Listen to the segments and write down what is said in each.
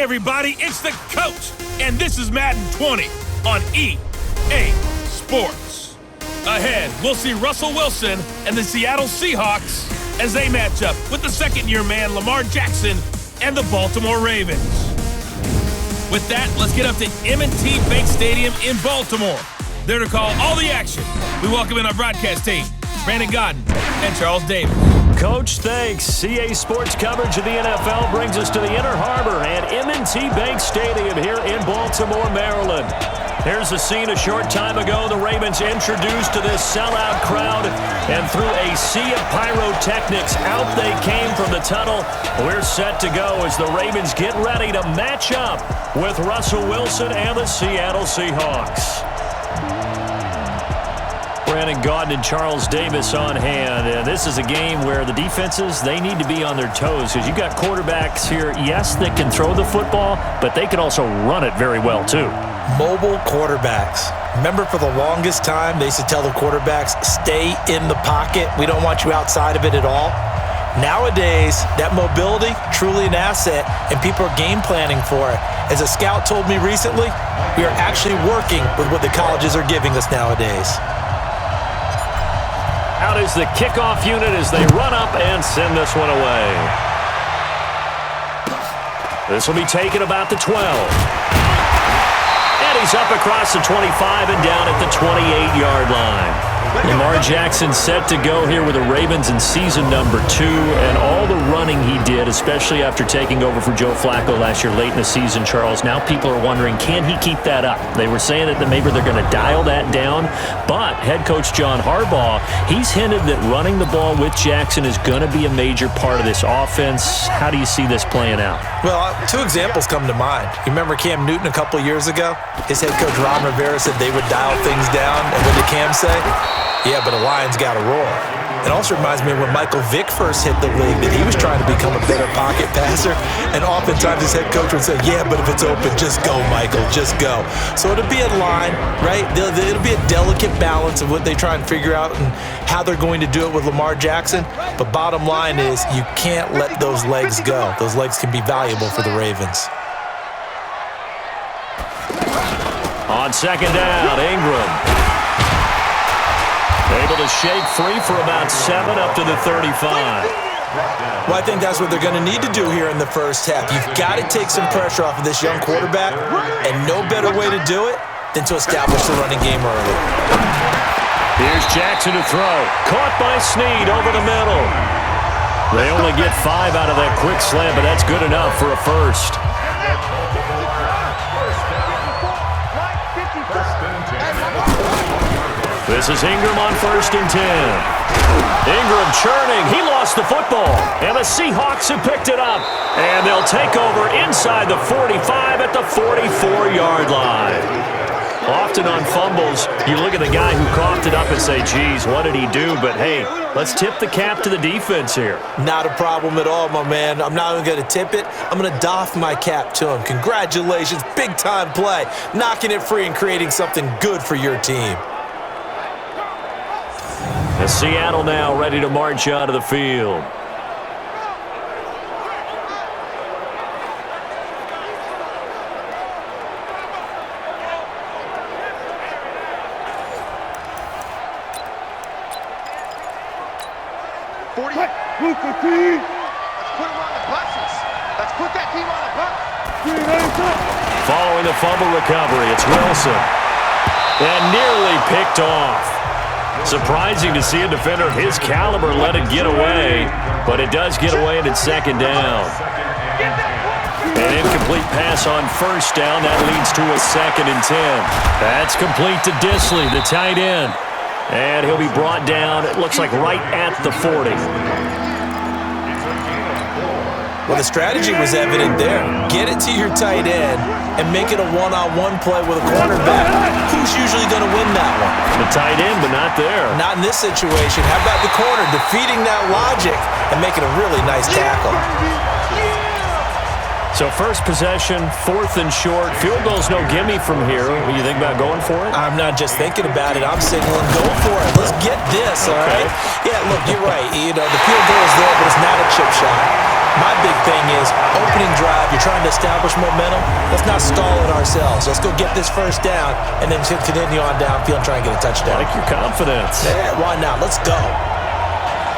everybody, it's the coach, and this is Madden 20 on EA Sports. Ahead, we'll see Russell Wilson and the Seattle Seahawks as they match up with the second-year man Lamar Jackson and the Baltimore Ravens. With that, let's get up to M&T Bank Stadium in Baltimore. There to call all the action, we welcome in our broadcast team, Brandon Godden and Charles Davis. Coach, thanks. CA Sports coverage of the NFL brings us to the Inner Harbor and M&T Bank Stadium here in Baltimore, Maryland. Here's the scene a short time ago. The Ravens introduced to this sellout crowd, and through a sea of pyrotechnics, out they came from the tunnel. We're set to go as the Ravens get ready to match up with Russell Wilson and the Seattle Seahawks. Brandon Godden and Charles Davis on hand. And this is a game where the defenses, they need to be on their toes because you've got quarterbacks here, yes, that can throw the football, but they can also run it very well too. Mobile quarterbacks. Remember, for the longest time, they used to tell the quarterbacks, stay in the pocket. We don't want you outside of it at all. Nowadays, that mobility, truly an asset, and people are game planning for it. As a scout told me recently, we are actually working with what the colleges are giving us nowadays. Out is the kickoff unit as they run up and send this one away. This will be taken about the 12. And he's up across the 25 and down at the 28-yard line. Lamar Jackson set to go here with the Ravens in season number 2, and all the running he did, especially after taking over for Joe Flacco last year late in the season, Charles, now people are wondering, can he keep that up? They were saying that maybe they're going to dial that down, but head coach John Harbaugh, he's hinted that running the ball with Jackson is going to be a major part of this offense. How do you see this playing out? Well, 2 examples come to mind. You remember Cam Newton a couple years ago? His head coach Ron Rivera said they would dial things down, and what did Cam say? Yeah, but a lion's got to roar. It also reminds me of when Michael Vick first hit the league, that he was trying to become a better pocket passer, and oftentimes his head coach would say, yeah, but if it's open, just go, Michael, just go. So it'll be a line, right? It'll be a delicate balance of what they try and figure out and how they're going to do it with Lamar Jackson. But bottom line is, you can't let those legs go. Those legs can be valuable for the Ravens. On second down, Ingram. Able to shake free for about 7 up to the 35. Well, I think that's what they're going to need to do here in the first half. You've got to take some pressure off of this young quarterback, and no better way to do it than to establish the running game early. Here's Jackson to throw. Caught by Snead over the middle. They only get 5 out of that quick slant, but that's good enough for a first. This is Ingram on 1st and 10. Ingram churning. He lost the football. And the Seahawks have picked it up. And they'll take over inside the 45 at the 44-yard line. Often on fumbles, you look at the guy who coughed it up and say, geez, what did he do? But, hey, let's tip the cap to the defense here. Not a problem at all, my man. I'm not even going to tip it. I'm going to doff my cap to him. Congratulations. Big-time play. Knocking it free and creating something good for your team. And Seattle now ready to march out of the field. Let's put them on the buses. Let's put that team on the bus. Following the fumble recovery, it's Wilson. And nearly picked off. Surprising to see a defender of his caliber let it get away, but it does get away and it's second down. An incomplete pass on 1st down. That leads to a 2nd and 10. That's complete to Disley, the tight end. And he'll be brought down, it looks like right at the 40. Well, the strategy was evident there. Get it to your tight end and make it a one-on-one play with a cornerback. Who's usually going to win that one? The tight end, but not there. Not in this situation. How about the corner defeating that logic and making a really nice tackle? So first possession, 4th and short. Field goal's no gimme from here. What do you think about going for it? I'm not just thinking about it. I'm signaling, go for it. Let's get this, all right? Yeah, look, you're right. You know, the field goal is there, but it's not a chip shot. My big thing is opening drive, you're trying to establish momentum, let's not stall it ourselves. Let's go get this first down and then continue on downfield and try and get a touchdown. Like your confidence. Yeah, why not? Let's go.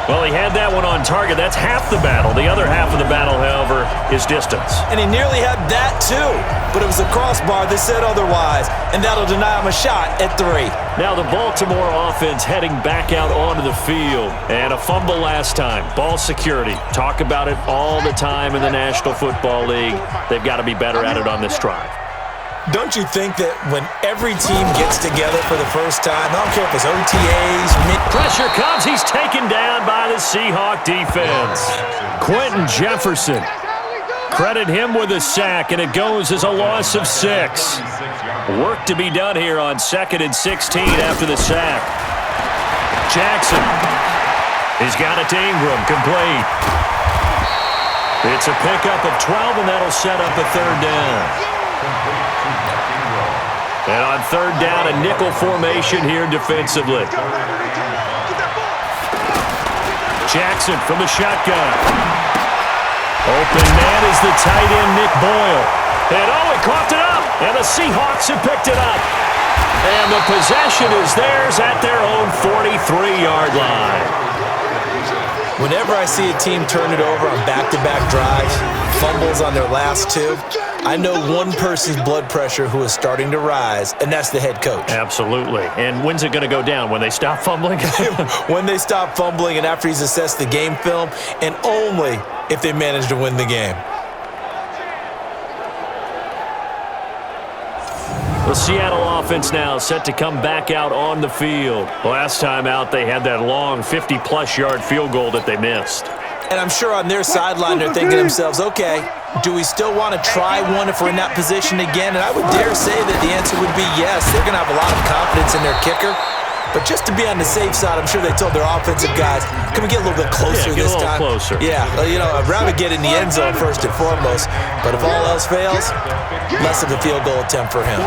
Well, he had that one on target. That's half the battle. The other half of the battle, however, is distance. And he nearly had that too, but it was a crossbar that said otherwise, and that'll deny him a shot at 3. Now the Baltimore offense heading back out onto the field. And a fumble last time. Ball security. Talk about it all the time in the National Football League. They've got to be better at it on this drive. Don't you think that when every team gets together for the first time, I don't care if it's OTAs, pressure comes, he's taken down by the Seahawk defense. Quentin Jefferson. Credit him with a sack, and it goes as a loss of 6. Work to be done here on 2nd and 16 after the sack. Jackson. He's got it to Ingram, complete. It's a pickup of 12, and that'll set up a 3rd down. And on 3rd down, a nickel formation here defensively. Jackson from the shotgun. Open man is the tight end, Nick Boyle. And he coughed it up. And the Seahawks have picked it up. And the possession is theirs at their own 43-yard line. Whenever I see a team turn it over on back-to-back drives, fumbles on their last 2, I know one person's blood pressure who is starting to rise, and that's the head coach. Absolutely. And when's it going to go down? When they stop fumbling? When they stop fumbling and after he's assessed the game film, and only if they manage to win the game. The Seattle offense now set to come back out on the field. Last time out, they had that long 50-plus yard field goal that they missed. And I'm sure on their sideline they're thinking to themselves, okay, do we still want to try one if we're in that position again? And I would dare say that the answer would be yes. They're going to have a lot of confidence in their kicker. But just to be on the safe side, I'm sure they told their offensive guys, can we get a little bit closer this time? Closer. Yeah, I'd rather get in the end zone first and foremost. But if all else fails, less of a field goal attempt for him.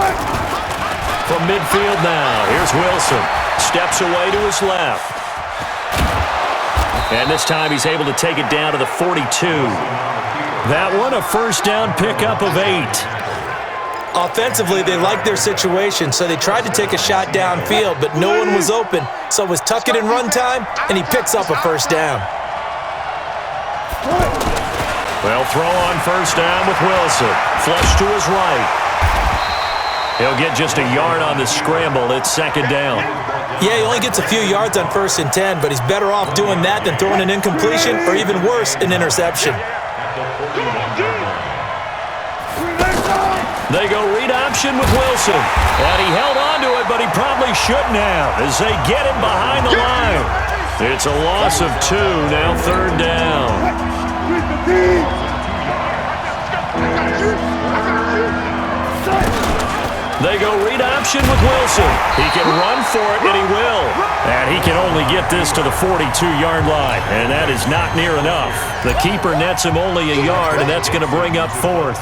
From midfield now, here's Wilson. Steps away to his left. And this time he's able to take it down to the 42. That one a first down pickup of 8. Offensively, they liked their situation, so they tried to take a shot downfield, but no one was open. So it was tuck it and run time, and he picks up a first down. Well, throw on first down with Wilson. Flush to his right. He'll get just a yard on the scramble. It's 2nd down. Yeah, he only gets a few yards on 1st and 10, but he's better off doing that than throwing an incompletion or even worse, an interception. They go read option with Wilson. And he held on to it, but he probably shouldn't have as they get him behind the line. It's a loss of 2, now 3rd down. They go read option with Wilson. He can run for it, and he will. And he can only get this to the 42-yard line, and that is not near enough. The keeper nets him only a yard, and that's going to bring up 4th.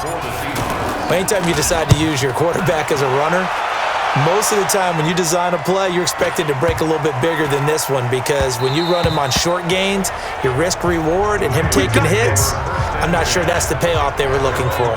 Anytime you decide to use your quarterback as a runner, most of the time when you design a play, you're expected to break a little bit bigger than this one because when you run him on short gains, your risk-reward and him taking hits, I'm not sure that's the payoff they were looking for.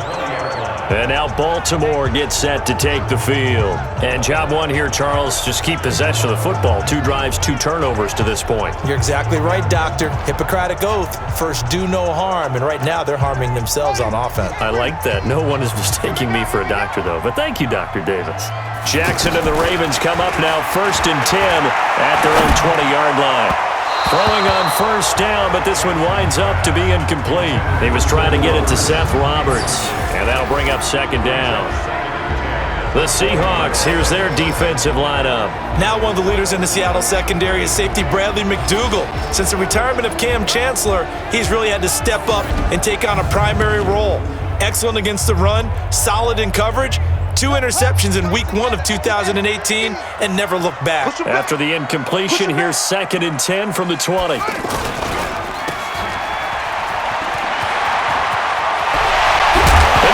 And now Baltimore gets set to take the field. And job one here, Charles, just keep possession of the football. 2 drives, 2 turnovers to this point. You're exactly right, Doctor. Hippocratic oath. First, do no harm. And right now, they're harming themselves on offense. I like that. No one is mistaking me for a doctor, though. But thank you, Dr. Davis. Jackson and the Ravens come up now 1st and 10 at their own 20-yard line. Throwing on first down, but this one winds up to be incomplete. He was trying to get it to Seth Roberts, and that'll bring up 2nd down. The Seahawks, here's their defensive lineup. Now one of the leaders in the Seattle secondary is safety Bradley McDougald. Since the retirement of Cam Chancellor, he's really had to step up and take on a primary role. Excellent against the run, solid in coverage, 2 interceptions in week 1 of 2018, and never looked back. After the incompletion, here's 2nd and 10 from the 20. And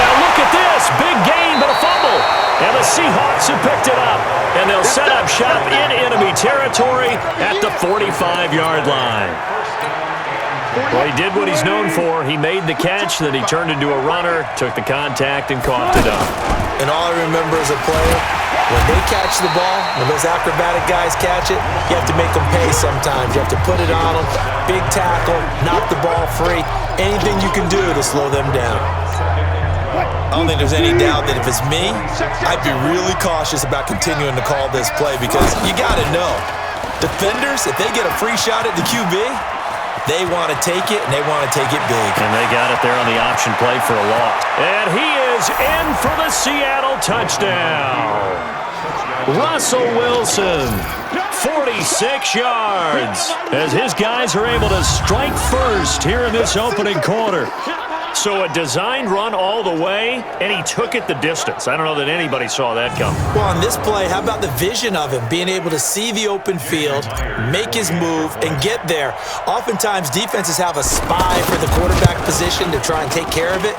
now look at this. Big gain, but a fumble. And the Seahawks have picked it up. And they'll set up shop in enemy territory at the 45-yard line. Well, he did what he's known for. He made the catch, then he turned into a runner, took the contact, and coughed it up. And all I remember as a player, when they catch the ball, when those acrobatic guys catch it, you have to make them pay sometimes. You have to put it on them, big tackle, knock the ball free, anything you can do to slow them down. I don't think there's any doubt that if it's me, I'd be really cautious about continuing to call this play because you got to know, defenders, if they get a free shot at the QB, they want to take it, and they want to take it big. And they got it there on the option play for a loss. And he is in for the Seattle touchdown. Russell Wilson, 46 yards, as his guys are able to strike first here in this opening quarter. So a designed run all the way, and he took it the distance. I don't know that anybody saw that coming. Well, on this play, how about the vision of him, being able to see the open field, make his move, and get there? Oftentimes, defenses have a spy for the quarterback position to try and take care of it.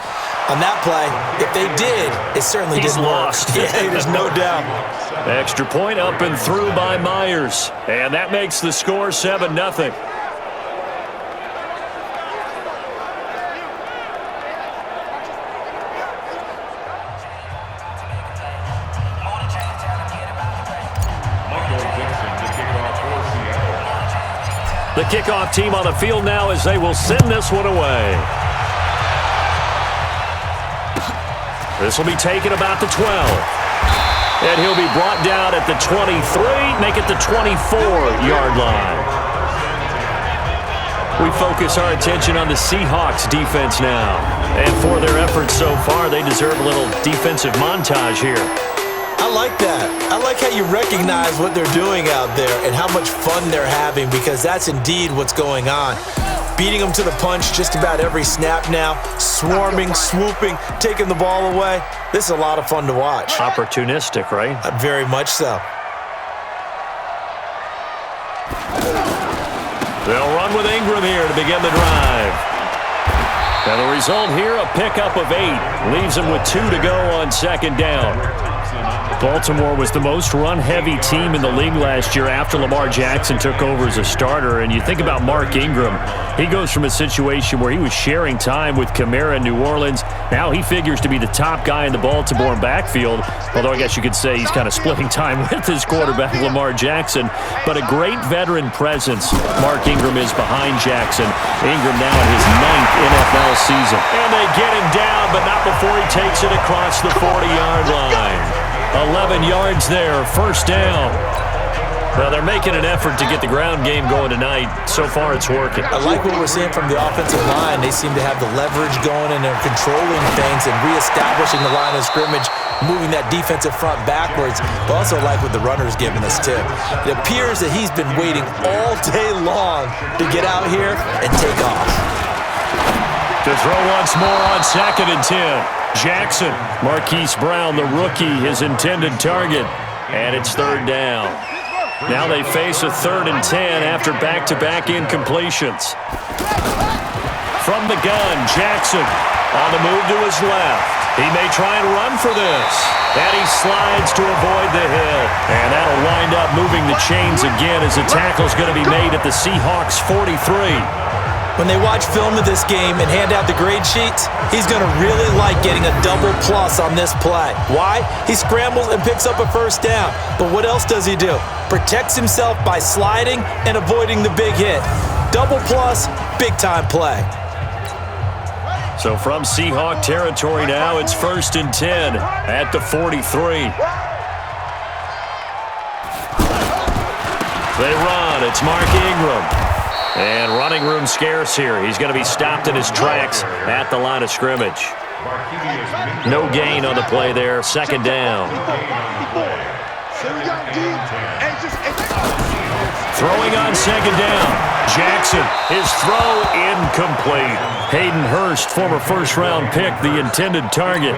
On that play, if they did, it certainly didn't work. Yeah, there's no doubt. Extra point up and through by Myers. And that makes the score 7-0. The kickoff team on the field now as they will send this one away. This will be taken about the 12. And he'll be brought down at the 23, make it the 24-yard line. We focus our attention on the Seahawks defense now. And for their efforts so far, they deserve a little defensive montage here. I like that. I like how you recognize what they're doing out there and how much fun they're having because that's indeed what's going on. Beating them to the punch just about every snap now, swarming, swooping, taking the ball away. This is a lot of fun to watch. Opportunistic, right? Very much so. They'll run with Ingram here to begin the drive. And the result here, a pickup of 8. Leaves them with 2 to go on second down. Baltimore was the most run-heavy team in the league last year after Lamar Jackson took over as a starter. And you think about Mark Ingram, he goes from a situation where he was sharing time with Kamara in New Orleans. Now he figures to be the top guy in the Baltimore backfield, although I guess you could say he's kind of splitting time with his quarterback, Lamar Jackson. But a great veteran presence, Mark Ingram is behind Jackson. Ingram now in his 9th NFL season. And they get him down, but not before he takes it across the 40-yard line. 11 yards there, first down. Well, they're making an effort to get the ground game going tonight. So far, it's working. I like what we're seeing from the offensive line. They seem to have the leverage going, and they're controlling things and reestablishing the line of scrimmage, moving that defensive front backwards. But also like what the runner's giving us, too. It appears that he's been waiting all day long to get out here and take off. To throw once more on 2nd and 10. Jackson, Marquise Brown, the rookie, his intended target. And it's 3rd down. Now they face a 3rd and 10 after back-to-back incompletions. From the gun, Jackson on the move to his left. He may try and run for this. And he slides to avoid the hit. And that'll wind up moving the chains again as the tackle's going to be made at the Seahawks 43. When they watch film of this game and hand out the grade sheets, he's going to really like getting a double plus on this play. Why? He scrambles and picks up a first down. But what else does he do? Protects himself by sliding and avoiding the big hit. Double plus, big-time play. So from Seahawk territory now, it's 1st and 10 at the 43. They run. It's Mark Ingram. And running room scarce here. He's going to be stopped in his tracks at the line of scrimmage. No gain on the play there. 2nd down. Throwing on 2nd down. Jackson, his throw incomplete. Hayden Hurst, former first-round pick, the intended target.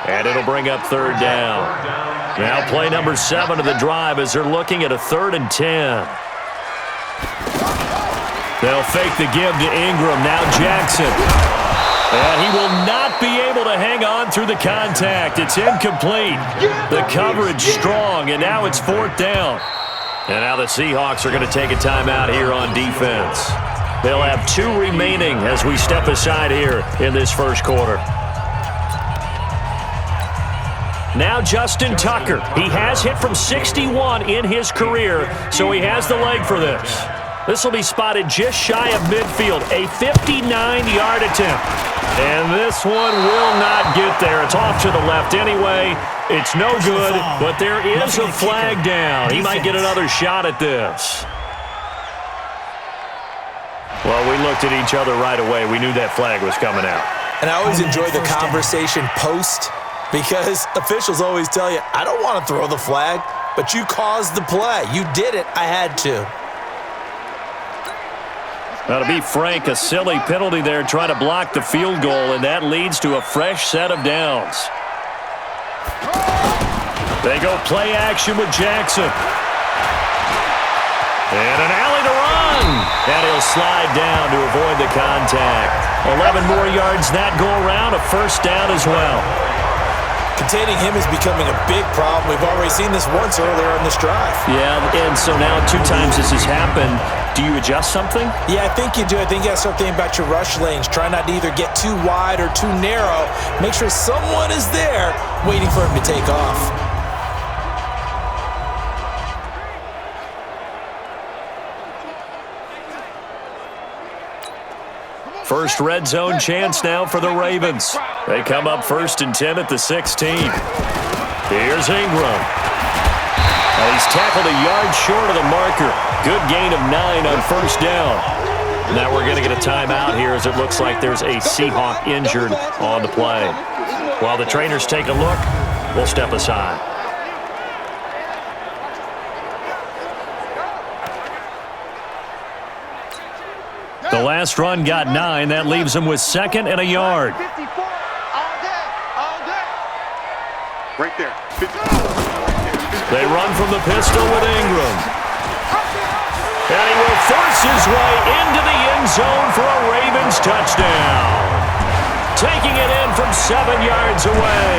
And it'll bring up 3rd down. Now play number 7 of the drive as they're looking at a 3rd and 10. They'll fake the give to Ingram. Now Jackson. And he will not be able to hang on through the contact. It's incomplete. The coverage strong, and now it's 4th down. And now the Seahawks are going to take a timeout here on defense. They'll have 2 remaining as we step aside here in this first quarter. Now Justin Tucker. He has hit from 61 in his career, so he has the leg for this. This will be spotted just shy of midfield, a 59-yard attempt. And this one will not get there. It's off to the left anyway. It's no good, but there is a flag down. He might get another shot at this. Well, we looked at each other right away. We knew that flag was coming out. And I always enjoy the conversation post because officials always tell you, I don't want to throw the flag, but you caused the play. You did it. I had to. Now, to be frank, a silly penalty there trying to block the field goal, and that leads to a fresh set of downs. They go play action with Jackson. And an alley to run. And he'll slide down to avoid the contact. 11 more yards that go around, a first down as well. Containing him is becoming a big problem. We've already seen this once earlier in this drive. Yeah, and so now 2 times this has happened. Do you adjust something? Yeah, I think you do. I think you got to start thinking about your rush lanes. Try not to either get too wide or too narrow. Make sure someone is there waiting for him to take off. First red zone chance now for the Ravens. They come up 1st and 10 at the 16. Here's Ingram. Well, he's tackled a yard short of the marker. Good gain of 9 on first down. Now we're going to get a timeout here as it looks like there's a Seahawk injured on the play. While the trainers take a look, we'll step aside. The last run got 9. That leaves him with 2nd and a yard. Right there. They run from the pistol with Ingram. And he will force his way into the end zone for a Ravens touchdown. Taking it in from 7 yards away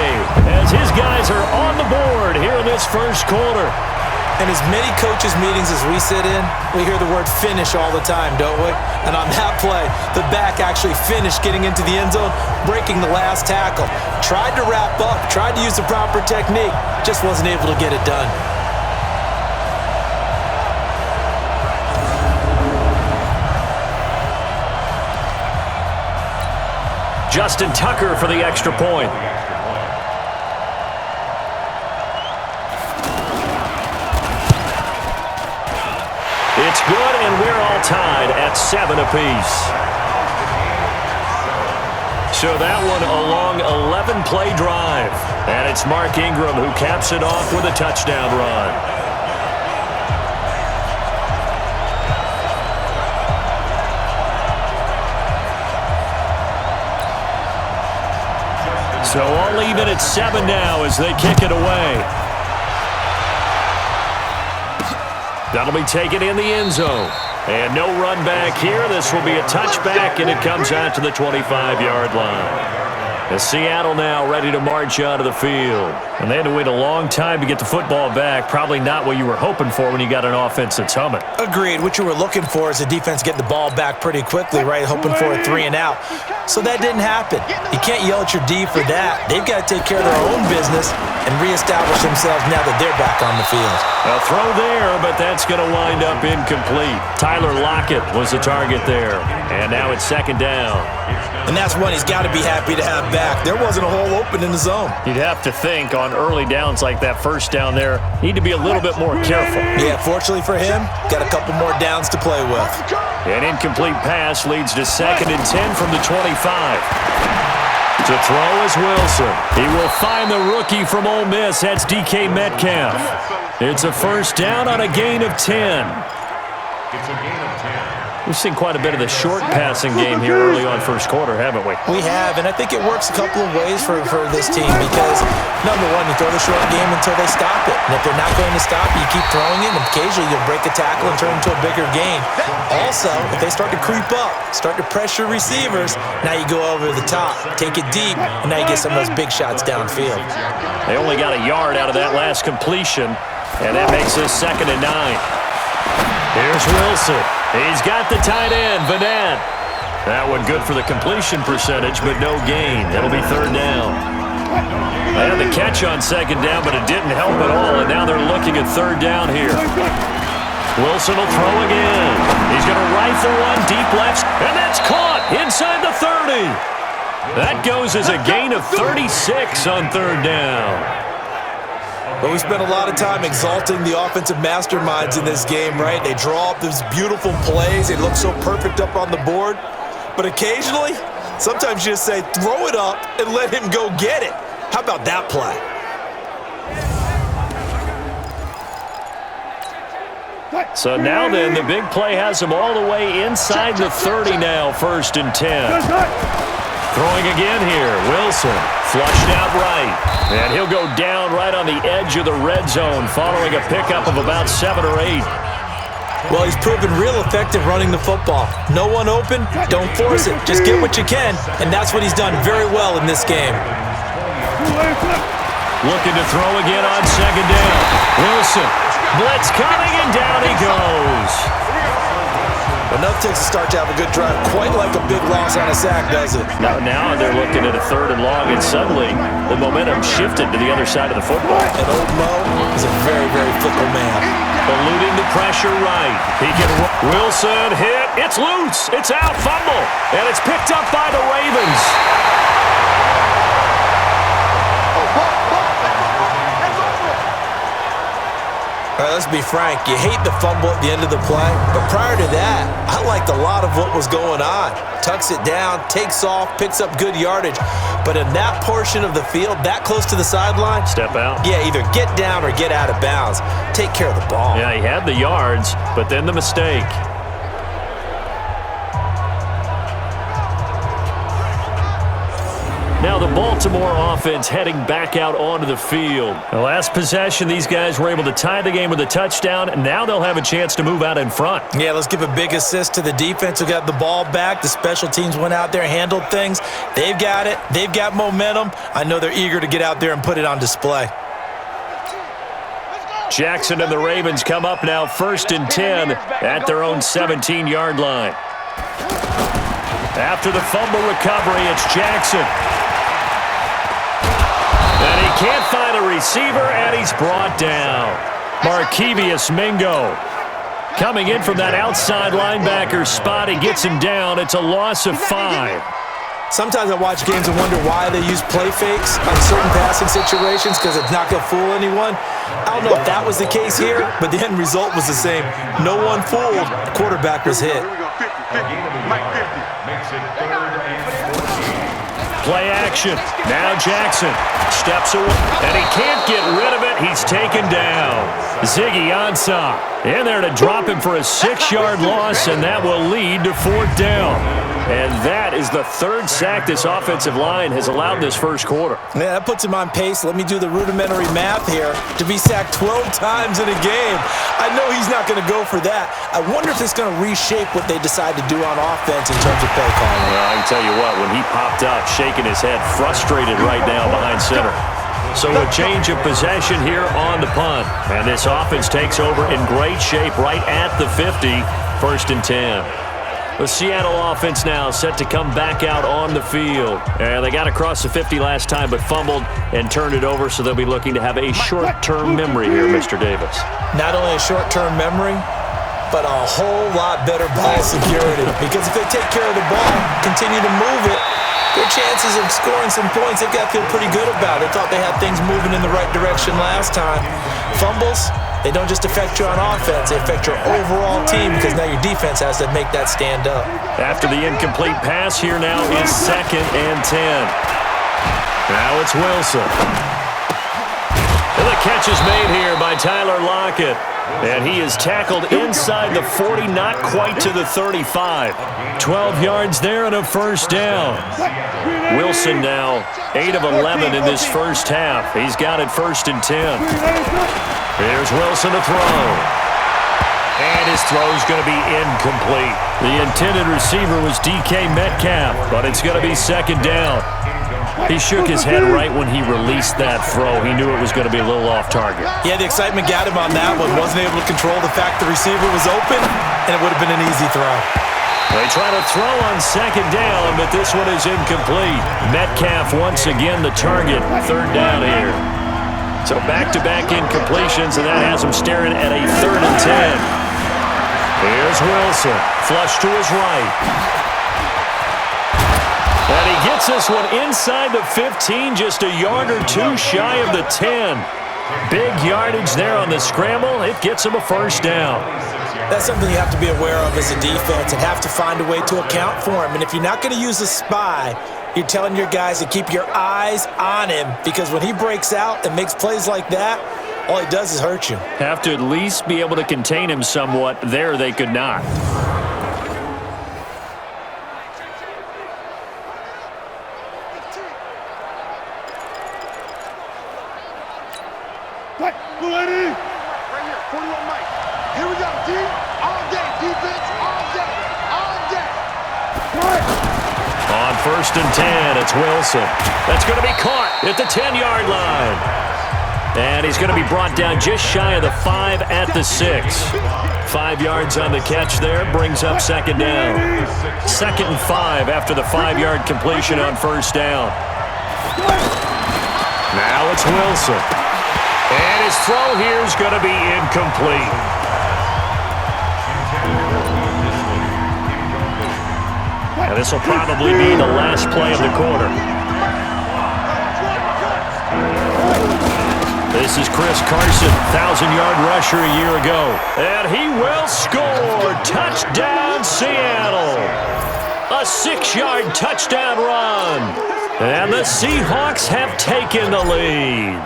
as his guys are on the board here in this first quarter. In as many coaches' meetings as we sit in, we hear the word finish all the time, don't we? And on that play, the back actually finished getting into the end zone, breaking the last tackle. Tried to wrap up, tried to use the proper technique, just wasn't able to get it done. Justin Tucker for the extra point. It's good, and we're all tied at 7 apiece. So that one a long 11-play drive. And it's Mark Ingram who caps it off with a touchdown run. So all even at 7 now as they kick it away. That'll be taken in the end zone. And no run back here. This will be a touchback, and it comes out to the 25-yard line. As Seattle now ready to march out of the field. And they had to wait a long time to get the football back. Probably not what you were hoping for when you got an offense that's humming. Agreed. What you were looking for is a defense getting the ball back pretty quickly, right? Hoping for a 3 and out. So that didn't happen. You can't yell at your D for that. They've got to take care of their own business and reestablish themselves now that they're back on the field. A throw there, but that's going to wind up incomplete. Tyler Lockett was the target there. And now it's 2nd down. And that's one he's got to be happy to have back. There wasn't a hole open in the zone. You'd have to think on early downs like that first down there, need to be a little bit more careful. Yeah, fortunately for him, got a couple more downs to play with. An incomplete pass leads to 2nd and 10 from the 25. To throw is Wilson. He will find the rookie from Ole Miss. That's DK Metcalf. It's a first down on a gain of 10. We've seen quite a bit of the short passing game here early on first quarter, haven't we? We have, and I think it works a couple of ways for this team because, number one, you throw the short game until they stop it. And if they're not going to stop it, you keep throwing it, and occasionally you'll break a tackle and turn it into a bigger gain. Also, if they start to creep up, start to pressure receivers, now you go over the top, take it deep, and now you get some of those big shots downfield. They only got a yard out of that last completion, and that makes this 2nd and 9. Here's Wilson. He's got the tight end, Vanette. That one good for the completion percentage, but no gain. It'll be third down. They had the catch on second down, but it didn't help at all, and now they're looking at third down here. Wilson will throw again. He's going to rifle one deep left, and that's caught inside the 30. That goes as a gain of 36 on third down. But we spent a lot of time exalting the offensive masterminds in this game, right? They draw up these beautiful plays. They look so perfect up on the board. But occasionally, sometimes you just say, throw it up and let him go get it. How about that play? So now then, the big play has him all the way inside the 30 now, 1st and 10. Throwing again here, Wilson, flushed out right. And he'll go down right on the edge of the red zone following a pickup of about 7 or 8. Well, he's proven real effective running the football. No one open, don't force it. Just get what you can, and that's what he's done very well in this game. Looking to throw again on second down. Wilson, blitz coming, and down he goes. Enough takes a start to have a good drive, quite like a big loss on a sack, does it? Now they're looking at a 3rd and long, and suddenly the momentum shifted to the other side of the football. And old Mo is a very, very fickle man. Eluding the pressure right. He can Wilson hit. It's loose. It's out. Fumble. And it's picked up by the Ravens. All right, let's be frank. You hate the fumble at the end of the play, but prior to that, I liked a lot of what was going on. Tucks it down, takes off, picks up good yardage. But in that portion of the field, that close to the sideline, step out. Yeah, either get down or get out of bounds. Take care of the ball. Yeah, he had the yards, but then the mistake. Now the Baltimore offense heading back out onto the field. The last possession, these guys were able to tie the game with a touchdown, and now they'll have a chance to move out in front. Yeah, let's give a big assist to the defense who got the ball back. The special teams went out there, handled things. They've got it. They've got momentum. I know they're eager to get out there and put it on display. Jackson and the Ravens come up now 1st and 10 at their own 17-yard line. After the fumble recovery, it's Jackson. And he can't find a receiver, and he's brought down. Markevious Mingo coming in from that outside linebacker spot. He gets him down. It's a loss of 5. Sometimes I watch games and wonder why they use play fakes on certain passing situations because it's not going to fool anyone. I don't know if that was the case here, but the end result was the same. No one fooled. The quarterback was hit. Play action. Now Jackson steps away, and he can't get rid of it. He's taken down. Ziggy Ansah in there to drop him for a 6-yard loss, and that will lead to 4th down. And that is the 3rd sack this offensive line has allowed this first quarter. Yeah, that puts him on pace. Let me do the rudimentary math here. To be sacked 12 times in a game, I know he's not going to go for that. I wonder if it's going to reshape what they decide to do on offense in terms of play calling. Well, I can tell you what, when he popped up, shaking his head, frustrated right now behind center. So a change of possession here on the punt. And this offense takes over in great shape right at the 50, 1st and 10. The Seattle offense now set to come back out on the field. And they got across the 50 last time but fumbled and turned it over, so they'll be looking to have a short-term memory here, Mr. Davis. Not only a short-term memory, but a whole lot better ball security. Because if they take care of the ball, continue to move it, their chances of scoring some points, they've got to feel pretty good about it. They thought they had things moving in the right direction last time. Fumbles, they don't just affect you on offense, they affect your overall team because now your defense has to make that stand up. After the incomplete pass, here now is 2nd and 10. Now it's Wilson. And the catch is made here by Tyler Lockett. And he is tackled inside the 40, not quite to the 35. 12 yards there and a 1st down. Wilson now 8 of 11 in this first half. He's got it 1st and 10. Here's Wilson to throw. And his throw is going to be incomplete. The intended receiver was DK Metcalf, but it's going to be second down. He shook his head right when he released that throw. He knew it was going to be a little off target. Yeah, the excitement got him on that one. Wasn't able to control the fact the receiver was open, and it would have been an easy throw. They try to throw on second down, but this one is incomplete. Metcalf once again the target. Third down here. So back-to-back incompletions, and that has him staring at a 3rd and 10. Here's Wilson. Flush to his right. And he gets this one inside the 15, just a yard or two shy of the 10. Big yardage there on the scramble. It gets him a first down. That's something you have to be aware of as a defense and have to find a way to account for him. And if you're not going to use a spy, you're telling your guys to keep your eyes on him, because when he breaks out and makes plays like that, all he does is hurt you. Have to at least be able to contain him somewhat. There they could not. Right, ready? Right here, 41 Mike. Here we go, D. All day, defense, all day, all day. On 1st and 10, it's Wilson. That's going to be caught at the 10-yard line. And he's going to be brought down just shy of the 5 at the 6. 5 yards on the catch there, brings up second down. 2nd and 5 after the 5-yard completion on first down. Now it's Wilson. And his throw here is going to be incomplete. And this will probably be the last play of the quarter. This is Chris Carson, 1,000-yard rusher a year ago. And he will score. Touchdown, Seattle. A 6-yard touchdown run. And the Seahawks have taken the lead.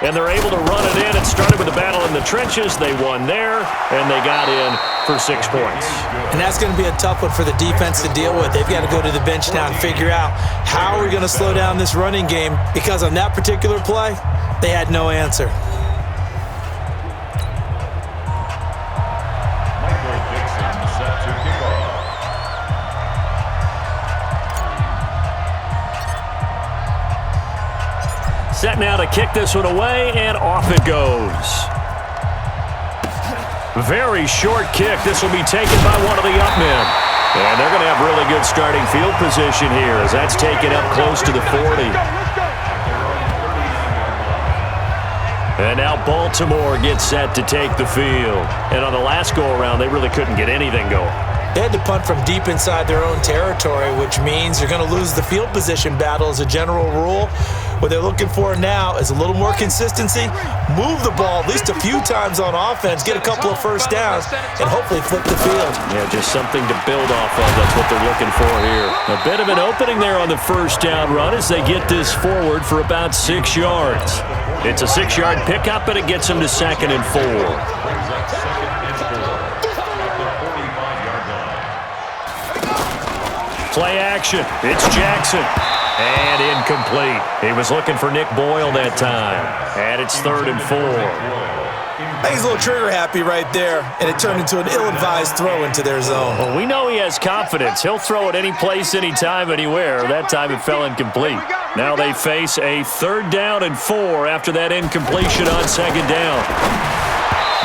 And they're able to run it in. It started with a battle in the trenches. They won there, and they got in for 6 points. And that's going to be a tough one for the defense to deal with. They've got to go to the bench now and figure out how we're going to slow down this running game, because on that particular play, they had no answer. Set now to kick this one away, and off it goes. Very short kick. This will be taken by one of the up men. And they're going to have really good starting field position here as that's taken up close to the 40. And now Baltimore gets set to take the field. And on the last go-around, they really couldn't get anything going. They had to punt from deep inside their own territory, which means you're going to lose the field position battle as a general rule. What they're looking for now is a little more consistency, move the ball at least a few times on offense, get a couple of first downs, and hopefully flip the field. Yeah, just something to build off of. That's what they're looking for here. A bit of an opening there on the first down run as they get this forward for about 6 yards. It's a 6-yard pickup, and it gets them to 2nd and 4. Play action. It's Jackson. And incomplete. He was looking for Nick Boyle that time. And it's 3rd and 4. I think he's a little trigger happy right there, and it turned into an ill-advised throw into their zone. Well, we know he has confidence. He'll throw it any place, anytime, anywhere. That time it fell incomplete. Now they face a 3rd down and 4 after that incompletion on 2nd down.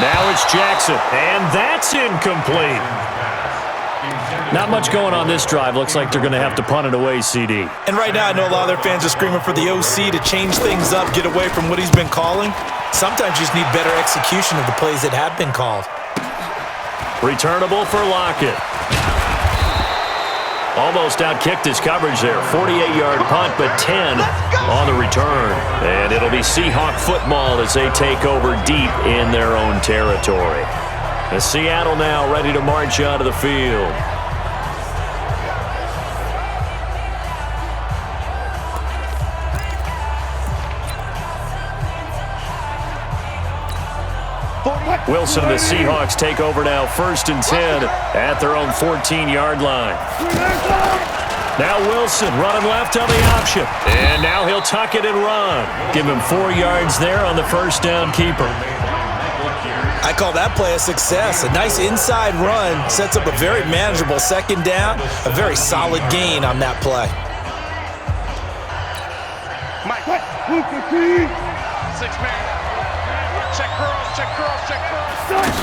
Now it's Jackson, and that's incomplete. Not much going on this drive. Looks like they're going to have to punt it away, CD. And right now, I know a lot of their fans are screaming for the OC to change things up, get away from what he's been calling. Sometimes you just need better execution of the plays that have been called. Returnable for Lockett. Almost outkicked his coverage there. 48-yard punt, but 10 on the return. And it'll be Seahawk football as they take over deep in their own territory. And Seattle now ready to march onto the field. Wilson and the Seahawks take over now 1st and 10 at their own 14-yard line. Now Wilson running left on the option. And now he'll tuck it and run. Give him 4 yards there on the first down keeper. I call that play a success. A nice inside run sets up a very manageable second down, a very solid gain on that play. Mike, six-man. Check curls, check curls, check curls.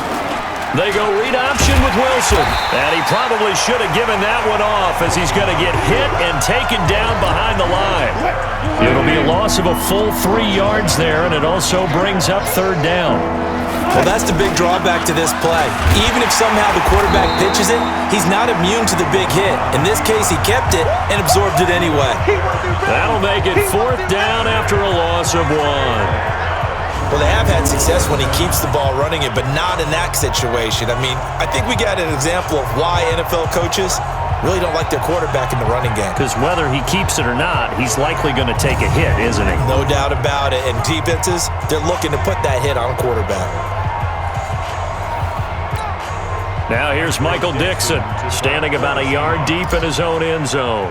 They go read option with Wilson. And he probably should have given that one off as he's going to get hit and taken down behind the line. It'll be a loss of a full 3 yards there, and it also brings up third down. Well, that's the big drawback to this play. Even if somehow the quarterback pitches it, he's not immune to the big hit. In this case, he kept it and absorbed it anyway. That'll make it fourth down after a loss of 1. Well, they have had success when he keeps the ball running it, but not in that situation. I mean, I think we got an example of why NFL coaches really don't like their quarterback in the running game. Because whether he keeps it or not, he's likely going to take a hit, isn't he? No doubt about it. And defenses, they're looking to put that hit on a quarterback. Now here's Michael Dixon, standing about a yard deep in his own end zone.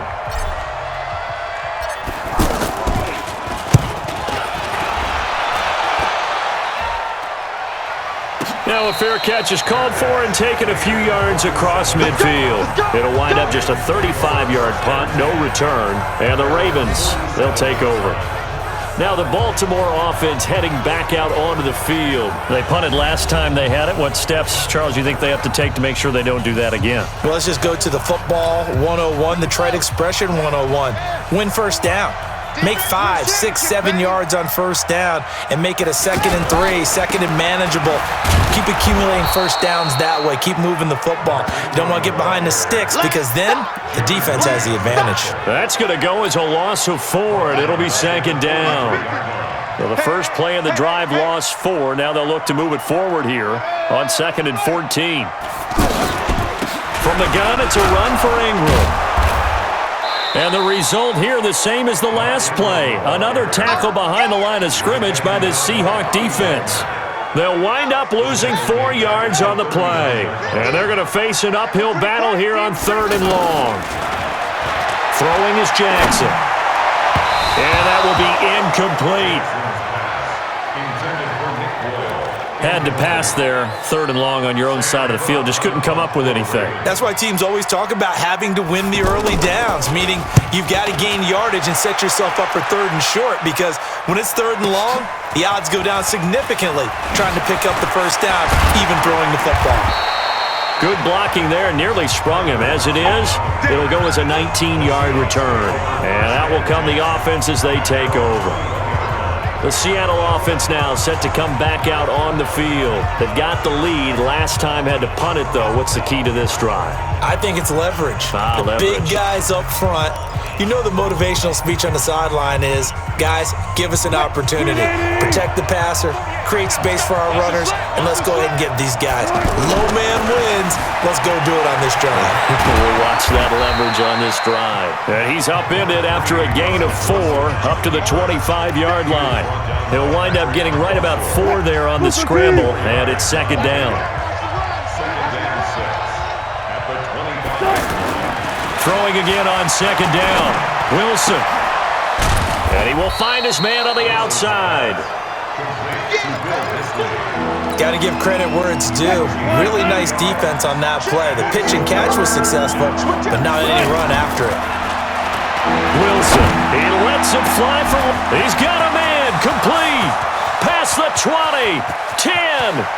Now a fair catch is called for and taken a few yards across midfield. It'll wind up just a 35-yard punt, no return, and the Ravens, they'll take over. Now the Baltimore offense heading back out onto the field. They punted last time they had it. What steps, Charles, do you think they have to take to make sure they don't do that again? Well, let's just go to the football 101, the trite expression 101. Win first down. Make 5, 6, 7 yards on first down and make it a 2nd and 3, 2nd and manageable. Keep accumulating first downs that way. Keep moving the football. You don't want to get behind the sticks because then the defense has the advantage. That's going to go as a loss of 4, and it'll be 2nd down. So the first play of the drive lost 4. Now they'll look to move it forward here on 2nd and 14. From the gun, it's a run for Ingram. And the result here the same as the last play. Another tackle behind the line of scrimmage by this Seahawk defense. They'll wind up losing 4 yards on the play. And they're going to face an uphill battle here on 3rd and long. Throwing is Jackson. And that will be incomplete. Had to pass there, 3rd and long on your own side of the field. Just couldn't come up with anything. That's why teams always talk about having to win the early downs, meaning you've got to gain yardage and set yourself up for 3rd and short, because when it's 3rd and long, the odds go down significantly trying to pick up the first down, even throwing the football. Good blocking there, nearly sprung him. As it is, it'll go as a 19-yard return. And that will come the offense as they take over. The Seattle offense now set to come back out on the field. They've got the lead. Last time had to punt it, though. What's the key to this drive? I think it's leverage. Leverage. Big guys up front. You know the motivational speech on the sideline is, guys, give us an opportunity. Protect the passer, create space for our runners, and let's go ahead and get these guys. Low man wins. Let's go do it on this drive. We'll watch that leverage on this drive. And he's upended after a gain of 4 up to the 25-yard line. He'll wind up getting right about 4 there on the scramble, and it's 2nd down. Throwing again on 2nd down. Wilson. And he will find his man on the outside. Got to give credit where it's due. Really nice defense on that play. The pitch and catch was successful, but not any run after it. Wilson. He lets him fly for... He's got a man. Complete. Past the 20. 10.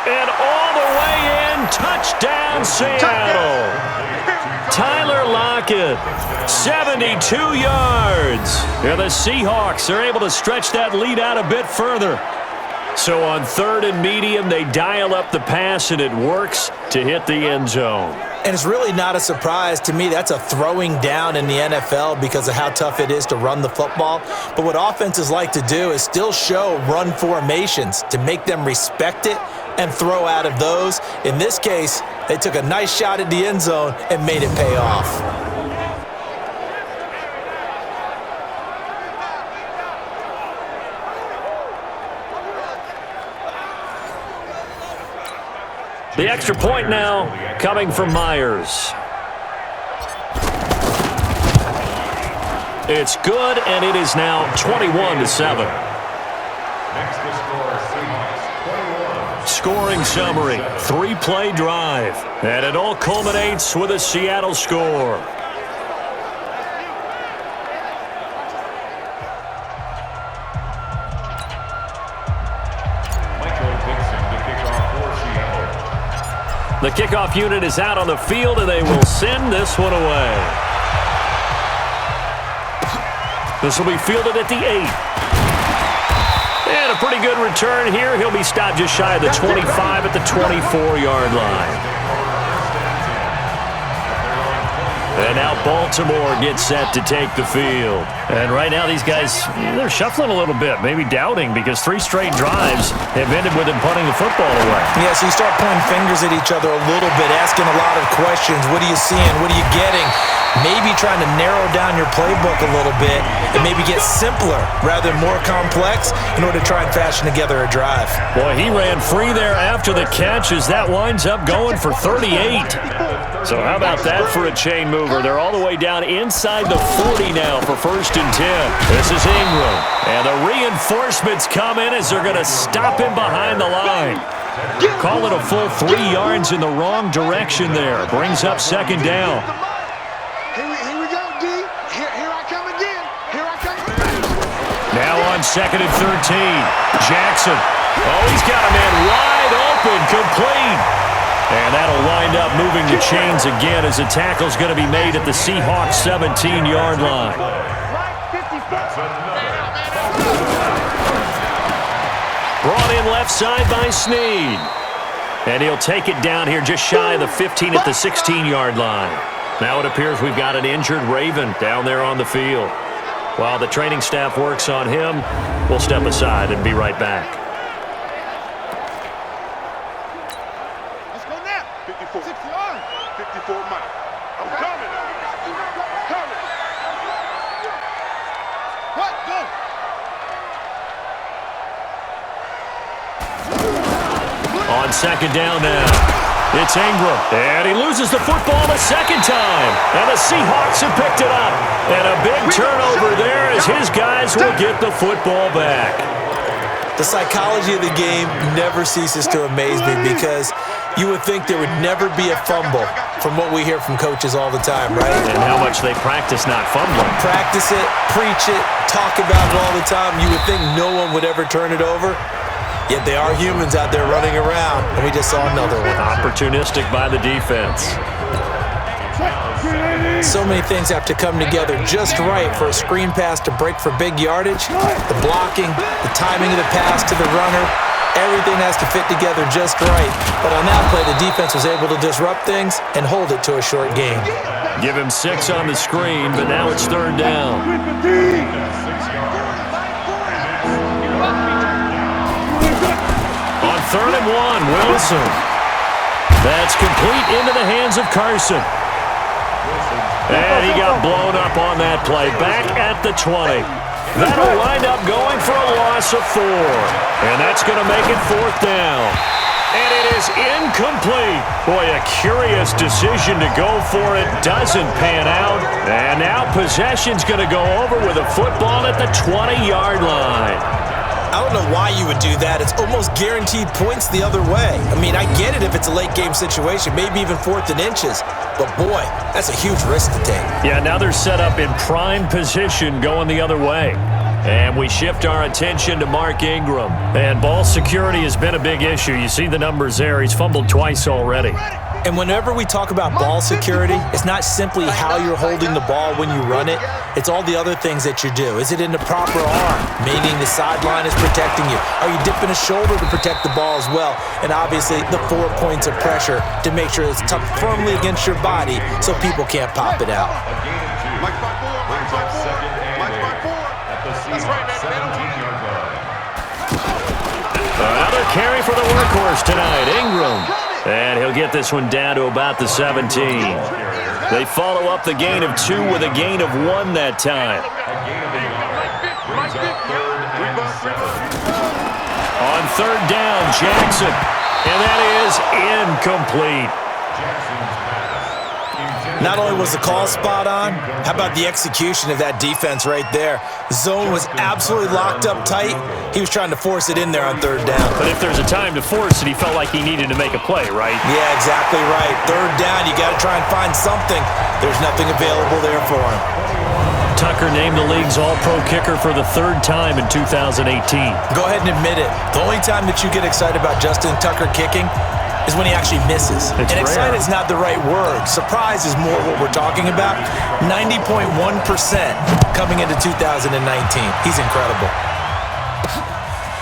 And all the way in. Touchdown, Seattle. Tyler Lockett, 72 yards. And the Seahawks are able to stretch that lead out a bit further. So on 3rd and medium, they dial up the pass, and it works to hit the end zone. And it's really not a surprise to me. That's a throwing down in the NFL because of how tough it is to run the football. But what offenses like to do is still show run formations to make them respect it and throw out of those. In this case, they took a nice shot at the end zone and made it pay off. The extra point now coming from Myers. It's good, and it is now 21-7. Next to score, Seahawks 21, Scoring summary, 3-play drive. And it all culminates with a Seattle score. The kickoff unit is out on the field, and they will send this one away. This will be fielded at the 8. And a pretty good return here. He'll be stopped just shy of the 25 at the 24-yard line. And now Baltimore gets set to take the field. And right now these guys, they're shuffling a little bit, maybe doubting, because 3 straight drives have ended with them punting the football away. Yeah, so you start pointing fingers at each other a little bit, asking a lot of questions. What are you seeing? What are you getting? Maybe trying to narrow down your playbook a little bit and maybe get simpler rather than more complex in order to try and fashion together a drive. Boy, he ran free there after the catch as that winds up going for 38. So how about that for a chain mover? They're all the way down inside the 40 now for 1st and 10. This is Ingram. And the reinforcements come in as they're going to stop him behind the line. Call it a full 3 yards in the wrong direction there. Brings up 2nd down. Here we go, D. Here I come again. Here I come. Now on 2nd and 13. Jackson. Oh, he's got a man wide open, complete. And that'll wind up moving the chains again as the tackle's going to be made at the Seahawks 17-yard line. Brought in left side by Snead. And he'll take it down here just shy of the 15 at the 16-yard line. Now it appears we've got an injured Raven down there on the field. While the training staff works on him, we'll step aside and be right back. 54 Mike. I'm coming. Coming. What? Go. On 2nd down now. It's Ingram. And he loses the football the 2nd time. And the Seahawks have picked it up. And a big turnover there as his guys will get the football back. The psychology of the game never ceases to amaze me because you would think there would never be a fumble from what we hear from coaches all the time, right? And how much they practice not fumbling. Practice it, preach it, talk about it all the time. You would think no one would ever turn it over. Yet they are humans out there running around, and we just saw another one. Opportunistic by the defense. So many things have to come together just right for a screen pass to break for big yardage. The blocking, the timing of the pass to the runner, everything has to fit together just right. But on that play, the defense was able to disrupt things and hold it to a short game. Give him 6 on the screen, but now it's 3rd down. On 3rd and 1, Wilson. That's complete into the hands of Carson. And he got blown up on that play. Back at the 20. That'll wind up going for a loss of 4. And that's going to make it 4th down. And it is incomplete. Boy, a curious decision to go for it. Doesn't pan out. And now possession's going to go over with a football at the 20-yard line. I don't know why you would do that. It's almost guaranteed points the other way. I mean, I get it if it's a late game situation, maybe even 4th and inches. But boy, that's a huge risk to take. Yeah, now they're set up in prime position going the other way. And we shift our attention to Mark Ingram. And ball security has been a big issue. You see the numbers there. He's fumbled twice already. And whenever we talk about ball security, it's not simply how you're holding the ball when you run it. It's all the other things that you do. Is it in the proper arm, meaning the sideline is protecting you? Are you dipping a shoulder to protect the ball as well? And obviously the 4 points of pressure to make sure it's tucked firmly against your body so people can't pop it out. Another carry for the workhorse tonight, Ingram. And he'll get this one down to about the 17. They follow up the gain of 2 with a gain of 1 that time. On 3rd down, Jackson. And that is incomplete. Not only was the call spot on, how about the execution of that defense right there? The zone was absolutely locked up tight. He was trying to force it in there on third down. But if there's a time to force it, he felt like he needed to make a play, right? Yeah, exactly right. Third down, you got to try and find something. There's nothing available there for him. Tucker named the league's all-pro kicker for the third time in 2018. Go ahead and admit it. The only time that you get excited about Justin Tucker kicking is when he actually misses. It's and rare. excited is not the right word. Surprise is more what we're talking about. 90.1% coming into 2019. He's incredible.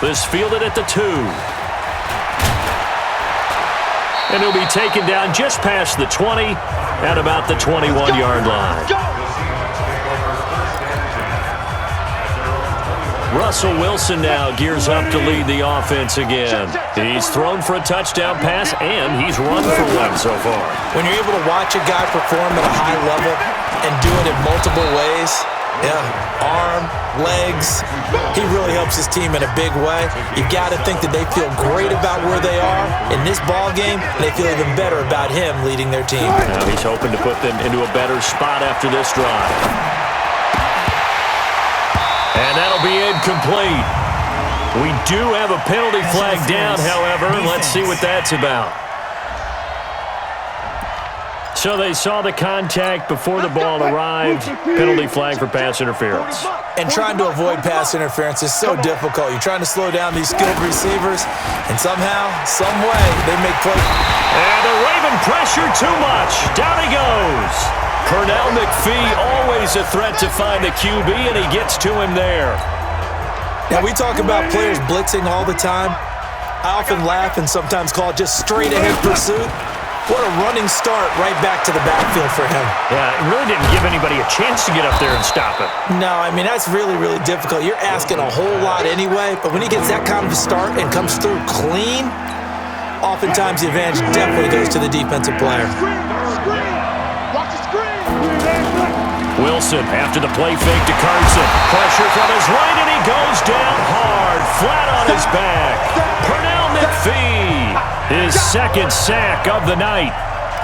This fielded at the 2. And he'll be taken down just past the 20 at about the 21-yard line. Russell Wilson now gears up to lead the offense again. He's thrown for a touchdown pass, and he's run for one so far. When you're able to watch a guy perform at a high level and do it in multiple ways, arm, legs, he really helps his team in a big way. You've got to think that they feel great about where they are in this ball game, and they feel even better about him leading their team. Now he's hoping to put them into a better spot after this drive. And that'll be incomplete. We do have a penalty flag down, however. Let's see what that's about. So they saw the contact before the ball arrived. Penalty flag for pass interference. And trying to avoid pass interference is so difficult. You're trying to slow down these skilled receivers, and somehow, some way, they make plays. And the Raven pressure too much. Down he goes. Pernell McPhee, always a threat to find the QB, and he gets to him there. Now, we talk about players blitzing all the time. I often laugh and sometimes call it just straight-ahead pursuit. What a running start right back to the backfield for him. Yeah, it really didn't give anybody a chance to get up there and stop it. No, I mean, that's really, really difficult. You're asking a whole lot anyway, but when he gets that kind of a start and comes through clean, oftentimes the advantage definitely goes to the defensive player. Wilson after the play fake to Carson. Pressure from his right, and he goes down hard, flat on his back. Pernell McPhee, his second sack of the night.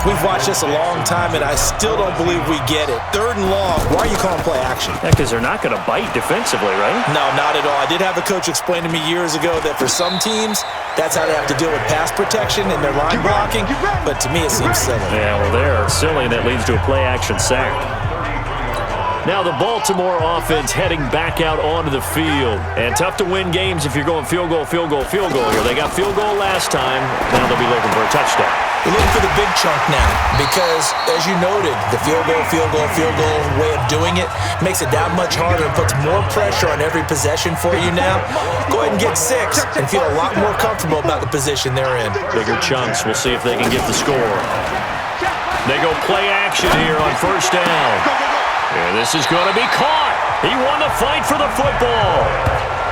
We've watched this a long time, and I still don't believe we get it. Third and long, why are you calling play action? Yeah, because they're not going to bite defensively, right? No, not at all. I did have a coach explain to me years ago that for some teams, that's how they have to deal with pass protection and their line blocking, but to me it seems silly. Yeah, well, they're silly, and that leads to a play action sack. Now the Baltimore offense heading back out onto the field. And tough to win games if you're going field goal, field goal, field goal here. They got field goal last time. Now they'll be looking for a touchdown. We're looking for the big chunk now because, as you noted, the field goal way of doing it makes it that much harder and puts more pressure on every possession for you now. Go ahead and get 6 and feel a lot more comfortable about the position they're in. Bigger chunks. We'll see if they can get the score. They go play action here on first down. Yeah, this is going to be caught. He won the fight for the football.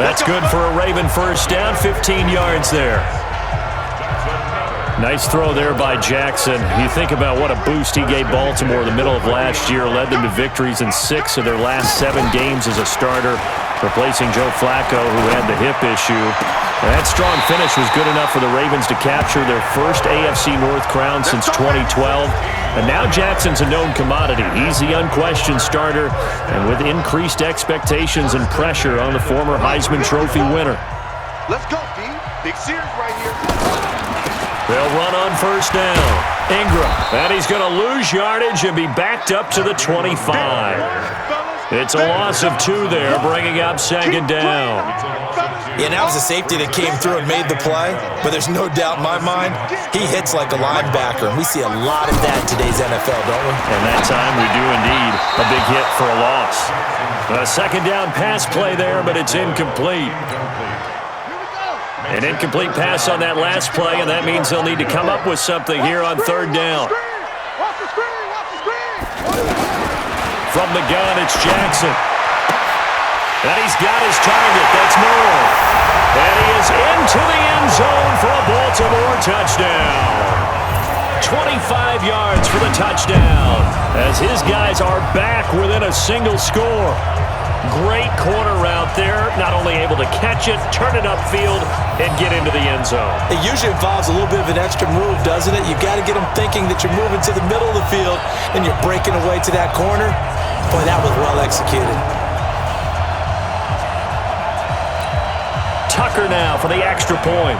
That's good for a Raven first down, 15 yards there. Nice throw there by Jackson. You think about what a boost he gave Baltimore in the middle of last year, led them to victories in 6 of their last 7 games as a starter, replacing Joe Flacco, who had the hip issue. That strong finish was good enough for the Ravens to capture their first AFC North crown since 2012. And now Jackson's a known commodity. He's the unquestioned starter, and with increased expectations and pressure on the former Heisman Trophy winner. Let's go, D. Big series right here. They'll run on first down. Ingram, and he's going to lose yardage and be backed up to the 25. It's a loss of 2 there, bringing up second down. Yeah, that was a safety that came through and made the play, but there's no doubt in my mind, he hits like a linebacker, and we see a lot of that in today's NFL, don't we? And that time we do indeed. A big hit for a loss. A second down pass play there, but it's incomplete. An incomplete pass on that last play, and that means they'll need to come up with something here on third down. From the gun, it's Jackson. And he's got his target. That's Moore. And he is into the end zone for a Baltimore touchdown. 25 yards for the touchdown as his guys are back within a single score. Great corner route there. Not only able to catch it, turn it upfield, and get into the end zone. It usually involves a little bit of an extra move, doesn't it? You've got to get them thinking that you're moving to the middle of the field and you're breaking away to that corner. Boy, that was well executed. Tucker now for the extra point.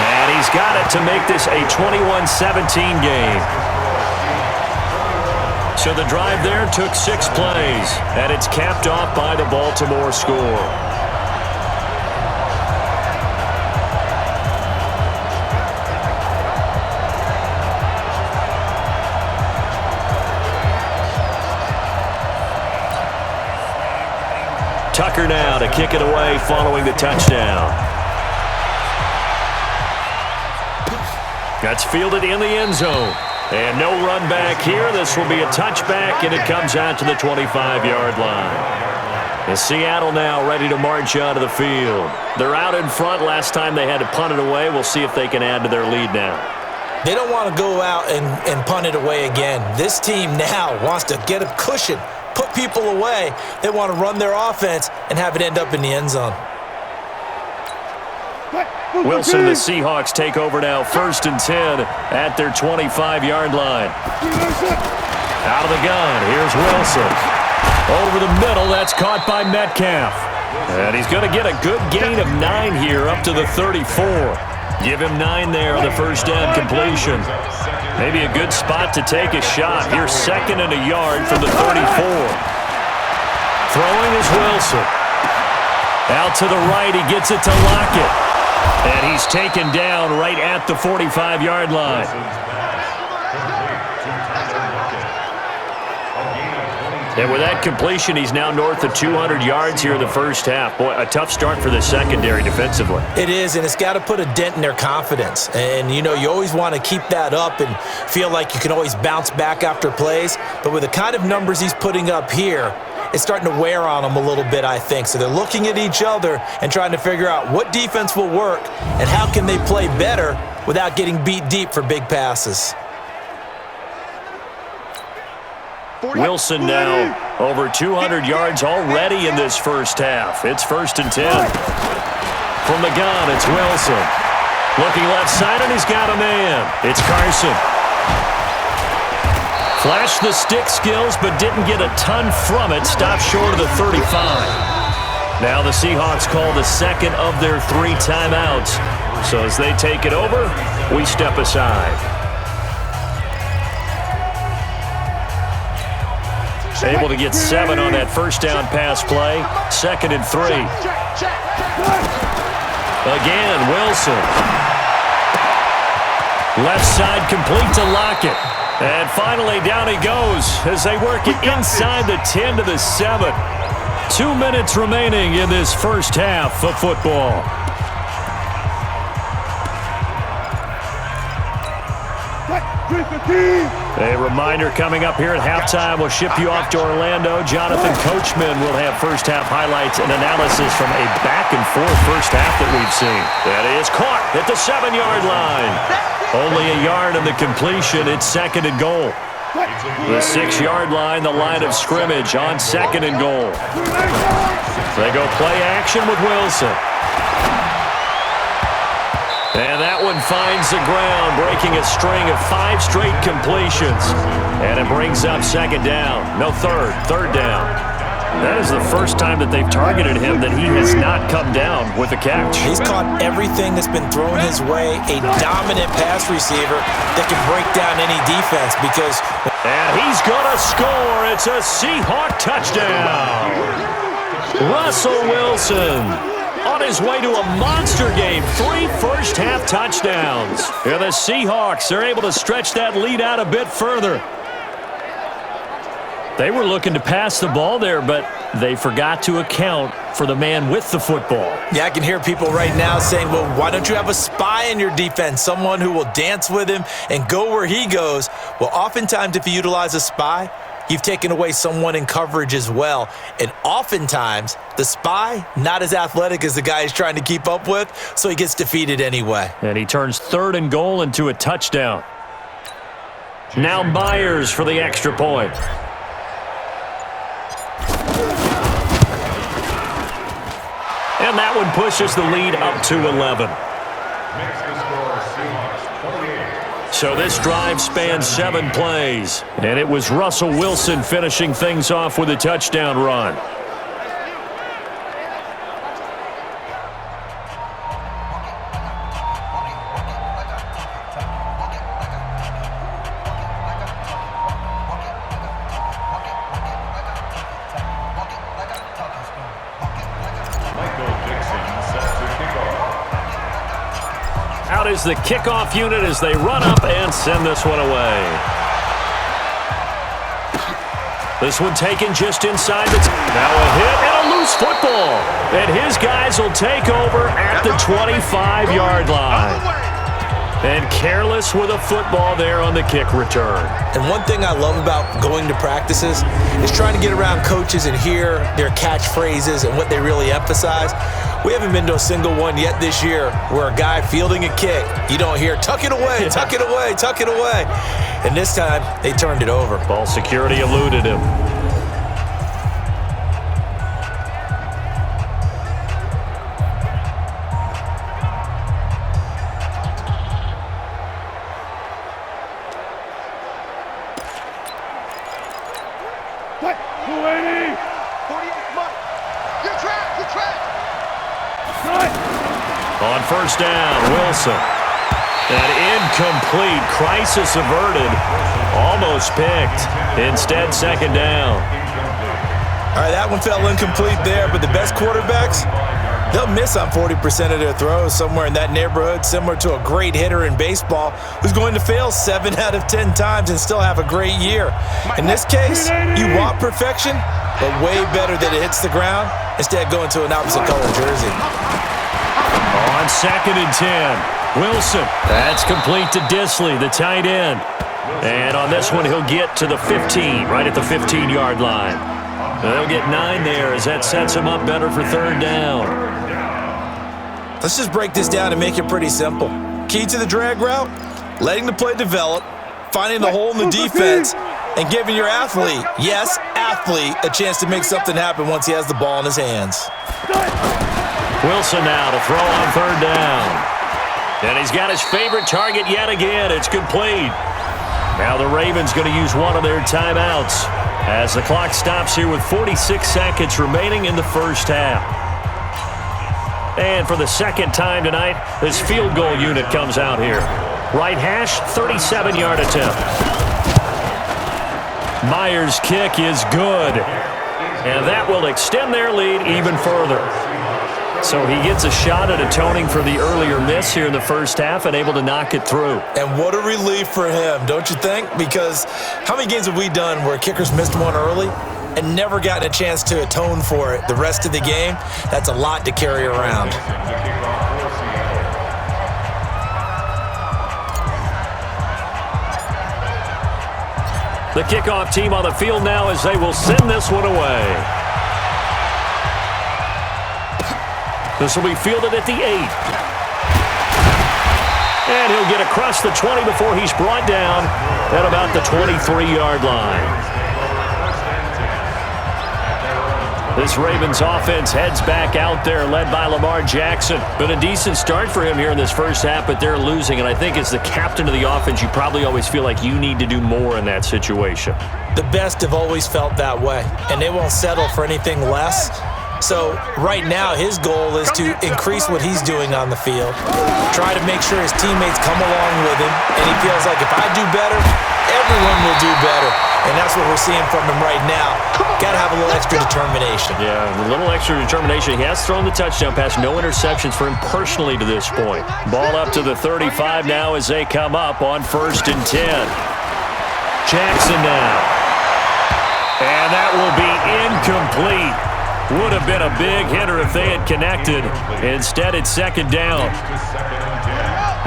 And he's got it to make this a 21-17 game. So the drive there took 6 plays, and it's capped off by the Baltimore score. Tucker now to kick it away following the touchdown. That's fielded in the end zone. And no run back here. This will be a touchback, and it comes out to the 25-yard line. And Seattle now ready to march onto the field. They're out in front. Last time they had to punt it away. We'll see if they can add to their lead now. They don't want to go out and punt it away again. This team now wants to get a cushion, put people away. They want to run their offense and have it end up in the end zone. Wilson, the Seahawks take over now, 1st and 10 at their 25-yard line. Out of the gun, here's Wilson. Over the middle, that's caught by Metcalf. And he's going to get a good gain of 9 here, up to the 34. Give him 9 there on the first down completion. Maybe a good spot to take a shot. Here's 2nd and a yard from the 34. Throwing is Wilson. Out to the right, he gets it to Lockett. And he's taken down right at the 45-yard line. And with that completion, he's now north of 200 yards here in the first half. Boy, a tough start for the secondary defensively. It is, and it's got to put a dent in their confidence. And, you know, you always want to keep that up and feel like you can always bounce back after plays. But with the kind of numbers he's putting up here, it's starting to wear on them a little bit, I think. So they're looking at each other and trying to figure out what defense will work and how can they play better without getting beat deep for big passes. Wilson now over 200 yards already in this first half. It's 1st and 10. From the gun, it's Wilson. Looking left side, and he's got a man. It's Carson. Flashed the stick skills, but didn't get a ton from it. Stopped short of the 35. Now the Seahawks call the 2nd of their 3 timeouts. So as they take it over, we step aside. Able to get 7 on that first down pass play. 2nd and 3. Again, Wilson. Left side complete to Lockett. And finally, down he goes as they work it inside the 10 to the 7. 2 minutes remaining in this first half of football. A reminder coming up here at halftime. We'll ship you off to Orlando. Jonathan Coachman will have first half highlights and analysis from a back-and-forth first half that we've seen. That is caught at the 7-yard line. Only a yard in the completion. It's 2nd and goal. The 6-yard line, the line of scrimmage on 2nd and goal. They go play action with Wilson. And that one finds the ground, breaking a string of 5 straight completions. And it brings up 2nd down. No, third down. That is the first time that they've targeted him that he has not come down with a catch. He's caught everything that's been thrown his way, a dominant pass receiver that can break down any defense because... And he's going to score. It's a Seahawk touchdown. Russell Wilson on his way to a monster game. 3 first-half touchdowns. And the Seahawks are able to stretch that lead out a bit further. They were looking to pass the ball there, but they forgot to account for the man with the football. Yeah, I can hear people right now saying, well, why don't you have a spy in your defense, someone who will dance with him and go where he goes? Well, oftentimes if you utilize a spy, you've taken away someone in coverage as well. And oftentimes, the spy, not as athletic as the guy he's trying to keep up with, so he gets defeated anyway. And he turns 3rd and goal into a touchdown. Now Myers for the extra point. And that one pushes the lead up to 11. So this drive spans 7 plays. And it was Russell Wilson finishing things off with a touchdown run. Out is the kickoff unit as they run up and send this one away. This one taken just inside the... Now a hit and a loose football. And his guys will take over at the 25-yard line. And careless with a football there on the kick return. And one thing I love about going to practices is trying to get around coaches and hear their catchphrases and what they really emphasize. We haven't been to a single one yet this year where a guy fielding a kick, you don't hear, tuck it away, tuck it away, tuck it away. And this time, they turned it over. Ball security eluded him. What? 280! 48, come on! You're trapped! You're trapped! On first down, Wilson. An incomplete, crisis averted, almost picked. Instead, second down. All right, that one fell incomplete there, but the best quarterbacks, they'll miss on 40% of their throws, somewhere in that neighborhood, similar to a great hitter in baseball who's going to fail 7 out of 10 times and still have a great year. In this case, you want perfection, but way better that it hits the ground instead of going to an opposite color jersey. On second and 10, Wilson. That's complete to Disley, the tight end. And on this one, he'll get to the 15, right at the 15-yard line. They'll get 9 there as that sets him up better for third down. Let's just break this down and make it pretty simple. Key to the drag route, letting the play develop, finding the hole in the defense, and giving your athlete, yes, athlete, a chance to make something happen once he has the ball in his hands. Wilson now to throw on third down. And he's got his favorite target yet again. It's complete. Now the Ravens going to use one of their timeouts as the clock stops here with 46 seconds remaining in the first half. And for the second time tonight, this field goal unit comes out here. Right hash, 37-yard attempt. Myers' kick is good. And that will extend their lead even further. So he gets a shot at atoning for the earlier miss here in the first half and able to knock it through. And what a relief for him, don't you think? Because how many games have we done where kickers missed one early and never gotten a chance to atone for it the rest of the game? That's a lot to carry around. The kickoff team on the field now as they will send this one away. This will be fielded at the 8. And he'll get across the 20 before he's brought down at about the 23-yard line. This Ravens offense heads back out there, led by Lamar Jackson. Been a decent start for him here in this first half, but they're losing. And I think as the captain of the offense, you probably always feel like you need to do more in that situation. The best have always felt that way, and they won't settle for anything less. So right now, his goal is to increase what he's doing on the field, try to make sure his teammates come along with him, and he feels like if I do better, everyone will do better. And that's what we're seeing from him right now. Got to have a little extra determination. Yeah, a little extra determination. He has thrown the touchdown pass. No interceptions for him personally to this point. Ball up to the 35 now as they come up on first and 10. Jackson now. And that will be incomplete. Would have been a big hitter if they had connected. Instead, it's second down.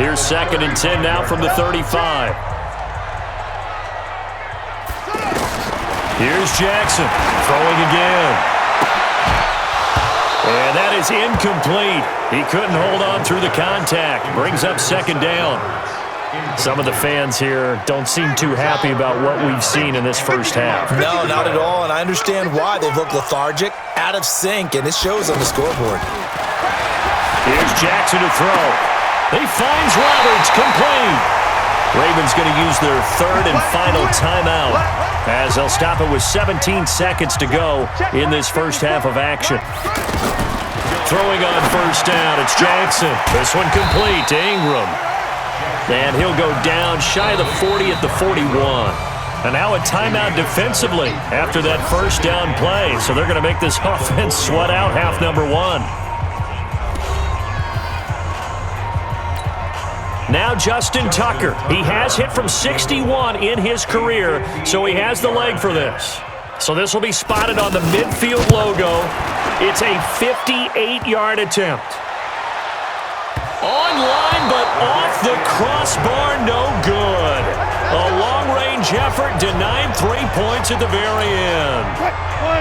Here's second and 10 now from the 35. Here's Jackson throwing again. And that is incomplete. He couldn't hold on through the contact. Brings up second down. Some of the fans here don't seem too happy about what we've seen in this first half. No, not at all, and I understand why. They've looked lethargic, out of sync, and it shows on the scoreboard. Here's Jackson to throw. He finds Roberts, complete. Ravens going to use their third and final timeout as they'll stop it with 17 seconds to go in this first half of action. Throwing on first down, it's Jackson. This one complete to Ingram. And he'll go down shy of the 40 at the 41. And now a timeout defensively after that first down play. So they're going to make this offense sweat out half number one. Now Justin Tucker. He has hit from 61 in his career, so he has the leg for this. So this will be spotted on the midfield logo. It's a 58-yard attempt. Online, but off the crossbar, no good. A long-range effort denied 3 points at the very end.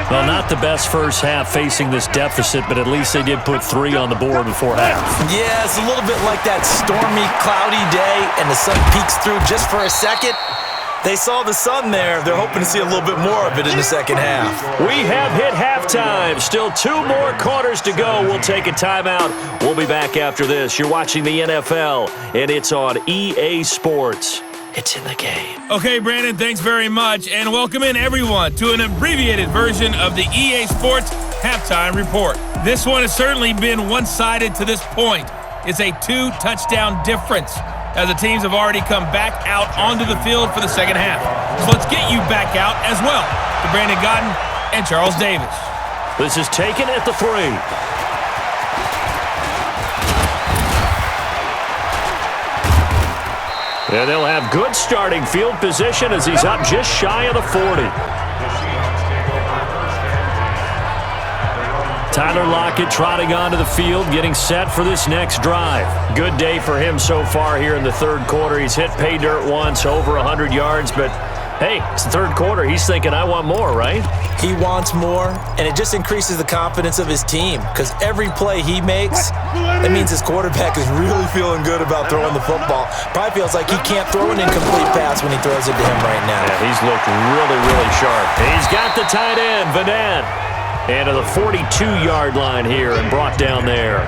Well, not the best first half facing this deficit, but at least they did put 3 on the board before half. Yeah, it's a little bit like that stormy, cloudy day, and the sun peeks through just for a second. They saw the sun there. They're hoping to see a little bit more of it in the second half. We have hit halftime. Still 2 more quarters to go. We'll take a timeout. We'll be back after this. You're watching the NFL, and it's on EA Sports. It's in the game. Okay, Brandon, thanks very much, and welcome in everyone to an abbreviated version of the EA Sports Halftime Report. This one has certainly been one-sided to this point. It's a 2-touchdown difference, as the teams have already come back out onto the field for the second half. So let's get you back out as well to Brandon Godden and Charles Davis. This is taken at the 3. And they'll have good starting field position as he's up just shy of the 40. Tyler Lockett trotting onto the field, getting set for this next drive. Good day for him so far here in the third quarter. He's hit pay dirt once, over 100 yards, but hey, it's the third quarter. He's thinking, I want more, right? He wants more, and it just increases the confidence of his team because every play he makes, that means his quarterback is really feeling good about throwing the football. Probably feels like he can't throw an incomplete pass when he throws it to him right now. Yeah, he's looked really, really sharp. He's got the tight end, Vanette. And to the 42-yard line here and brought down there.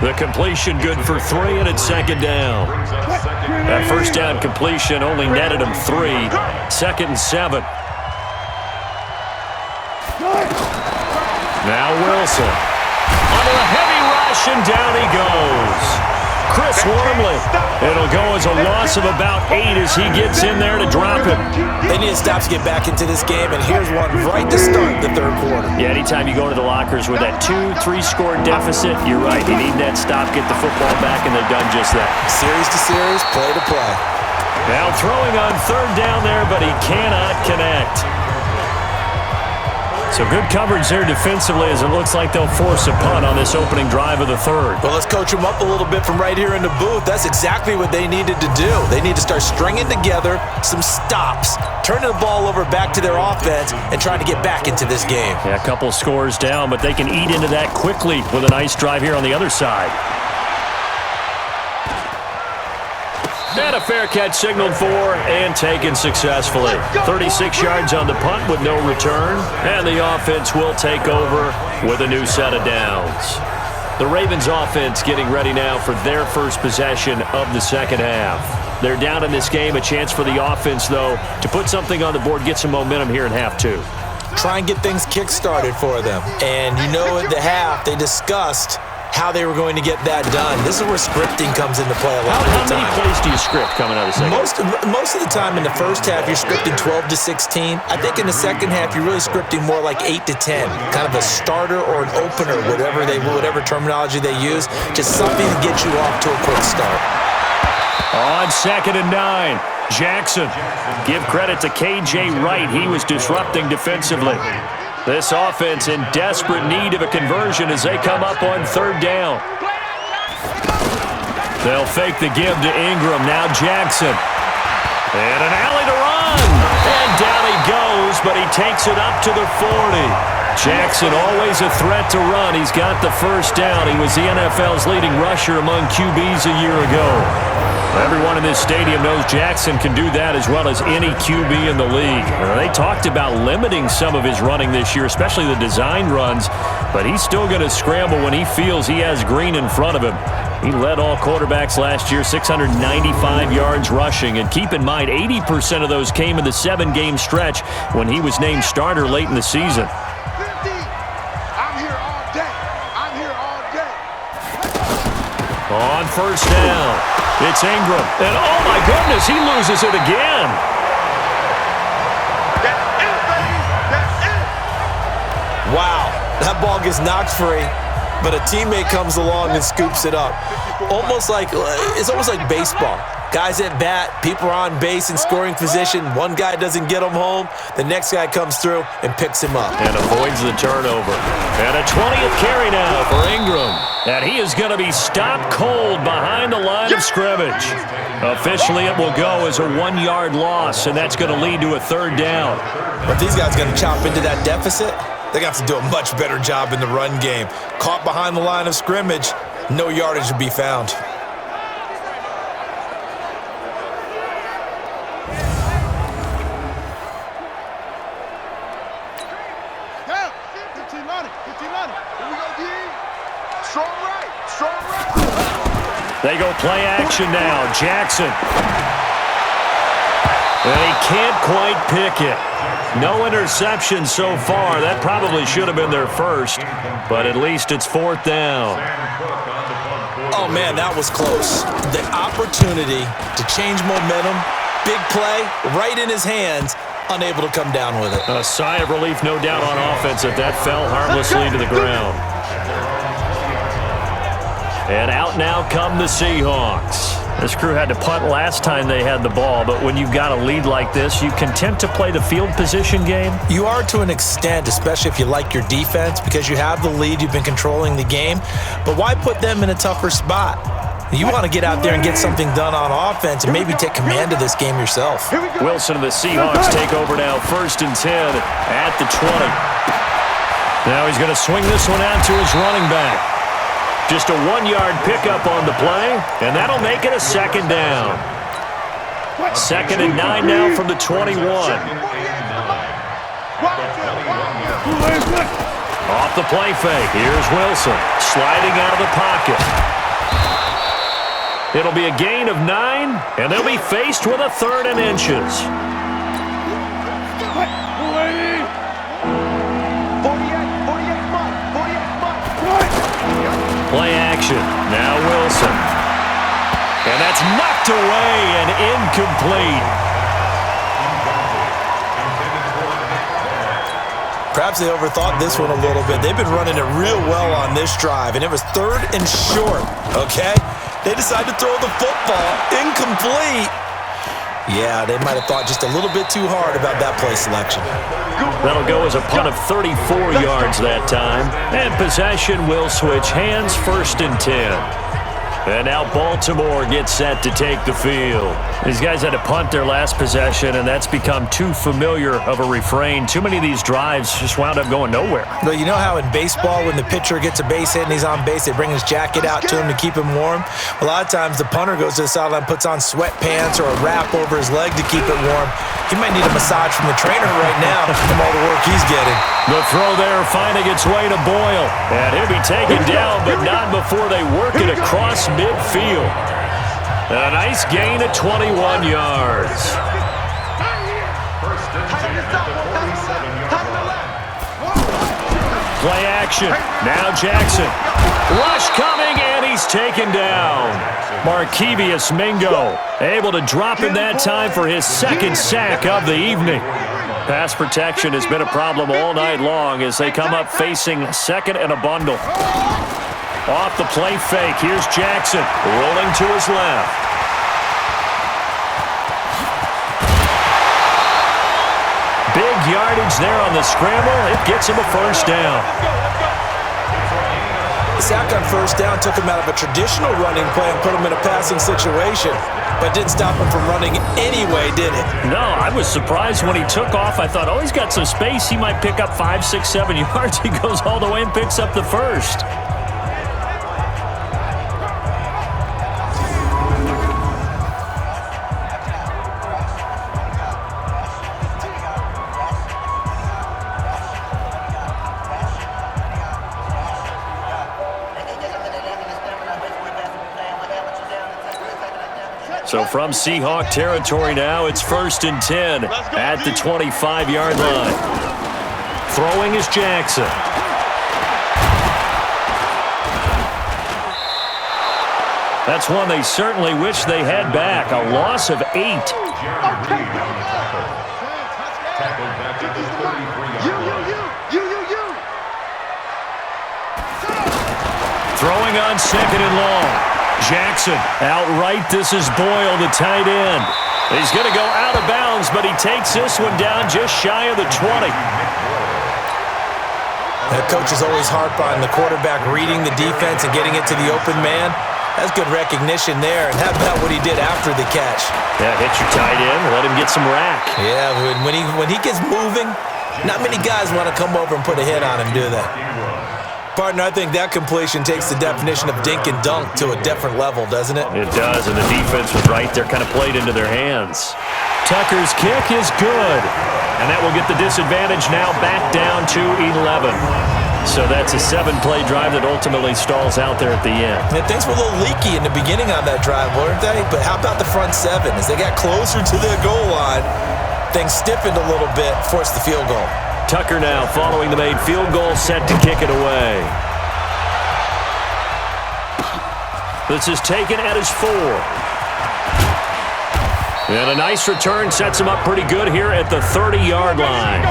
The completion good for 3, and it's second down. That first down completion only netted him 3. Second and 7. Now Wilson. Onto the heavy rush, and down he goes. Chris Wormley. It'll go as a loss of about 8 as he gets in there to drop him. They need a stop to get back into this game, and here's one right to start the third quarter. Yeah, anytime you go to the lockers with that 2-3 score deficit, you're right. You need that stop, get the football back, and they've done just that. Series to series, play to play. Now throwing on third down there, but he cannot connect. So good coverage there defensively as it looks like they'll force a punt on this opening drive of the third. Well, let's coach them up a little bit from right here in the booth. That's exactly what they needed to do. They need to start stringing together some stops, turning the ball over back to their offense, and trying to get back into this game. Yeah, a couple scores down, but they can eat into that quickly with a nice drive here on the other side. And a fair catch signaled for and taken successfully. 36 yards on the punt with no return. And the offense will take over with a new set of downs. The Ravens offense getting ready now for their first possession of the second half. They're down in this game. A chance for the offense, though, to put something on the board, get some momentum here in half 2. Try and get things kick-started for them. And you know at the half, they discussed how they were going to get that done. This is where scripting comes into play a lot of the time. How many plays do you script coming out of the second? Most of the time in the first half, you're scripting 12 to 16. I think in the second half, you're really scripting more like 8 to 10. Kind of a starter or an opener, whatever terminology they use. Just something to get you off to a quick start. On second and 9, Jackson. Give credit to KJ Wright. He was disrupting defensively. This offense in desperate need of a conversion as they come up on third down. They'll fake the give to Ingram. Now Jackson. And an alley to run. And down he goes, but he takes it up to the 40. Jackson always a threat to run. He's got the first down. He was the NFL's leading rusher among QBs a year ago. Everyone in this stadium knows Jackson can do that as well as any QB in the league. They talked about limiting some of his running this year, especially the design runs, but he's still going to scramble when he feels he has green in front of him. He led all quarterbacks last year, 695 yards rushing. And keep in mind, 80% of those came in the 7-game stretch when he was named starter late in the season. I'm here all day. I'm here all day. On first down, it's Ingram. And oh my goodness, he loses it again. That's it, baby. That's it. Wow, that ball gets knocked free, but a teammate comes along and scoops it up. It's almost like baseball. Guys at bat, people are on base in scoring position. One guy doesn't get him home. The next guy comes through and picks him up. And avoids the turnover. And a 20th carry now for Ingram. And he is going to be stopped cold behind the line of scrimmage. Officially, it will go as a 1-yard loss, and that's going to lead to a third down. But these guys going to chop into that deficit? They're going to have to do a much better job in the run game. Caught behind the line of scrimmage, no yardage to be found. Yeah, 15 on it. 15 on it. Here we go, D. Strong right. Strong right. They go play action now. Jackson. And he can't quite pick it. No interception so far. That probably should have been their first, but at least it's fourth down. Oh, man, that was close. The opportunity to change momentum, big play, right in his hands, unable to come down with it. A sigh of relief, no doubt, on offense if that fell harmlessly to the ground. And out now come the Seahawks. This crew had to punt last time they had the ball, but when you've got a lead like this, you content to play the field position game? You are to an extent, especially if you like your defense, because you have the lead, you've been controlling the game. But why put them in a tougher spot? You want to get out there and get something done on offense and maybe take command of this game yourself. Wilson and the Seahawks take over now, 1st and 10 at the 20. Now he's going to swing this one out to his running back. Just a 1-yard pickup on the play, and that'll make it a second down. 2nd and 9 now from the 21. Off the play fake, here's Wilson, sliding out of the pocket. It'll be a gain of 9, and they'll be faced with a 3rd and inches. Play action. Now Wilson. And that's knocked away and incomplete. Perhaps they overthought this one a little bit. They've been running it real well on this drive, and it was 3rd and short, okay? They decided to throw the football. Incomplete. Yeah, they might have thought just a little bit too hard about that play selection. That'll go as a punt of 34 yards that time. And possession will switch hands, 1st and 10. And now Baltimore gets set to take the field. These guys had to punt their last possession, and that's become too familiar of a refrain. Too many of these drives just wound up going nowhere. Well, you know how in baseball, when the pitcher gets a base hit and he's on base, they bring his jacket out to him to keep him warm? A lot of times the punter goes to the sideline, puts on sweatpants or a wrap over his leg to keep it warm. He might need a massage from the trainer right now from all the work he's getting. The throw there finding its way to Boyle. And he'll be taken down, but not before they work it across midfield. A nice gain of 21 yards. Play action. Now Jackson. Rush coming, and he's taken down. Markevius Mingo able to drop him that time for his 2nd sack of the evening. Pass protection has been a problem all night long as they come up facing 2nd and a bundle. Off the play fake, here's Jackson rolling to his left. Big yardage there on the scramble. It gets him a 1st down. The sack on 1st down took him out of a traditional running play and put him in a passing situation, but didn't stop him from running anyway, did it? No, I was surprised when he took off. I thought, oh, he's got some space. He might pick up 5, 6, 7 yards. He goes all the way and picks up the 1st. So from Seahawk territory now, it's 1st and 10 at the 25-yard line. Throwing is Jackson. That's one they certainly wish they had back. A loss of 8. Throwing on 2nd and long. Jackson outright. This is Boyle, the tight end. He's going to go out of bounds, but he takes this one down just shy of the 20. The coaches always harp on the quarterback reading the defense and getting it to the open man. That's good recognition there. And how about what he did after the catch? Yeah, hit your tight end, let him get some rack. Yeah, when he gets moving, not many guys want to come over and put a hit on him, do they? Partner, I think that completion takes the definition of dink and dunk to a different level, doesn't it? It does, and the defense was right there, kind of played into their hands. Tucker's kick is good, and that will get the disadvantage now back down to 11. So that's a 7-play drive that ultimately stalls out there at the end. And things were a little leaky in the beginning on that drive, weren't they? But how about the front 7? As they got closer to their goal line, things stiffened a little bit, forced the field goal. Tucker now following the made field goal, set to kick it away. This is taken at his 4. And a nice return sets him up pretty good here at the 30-yard line.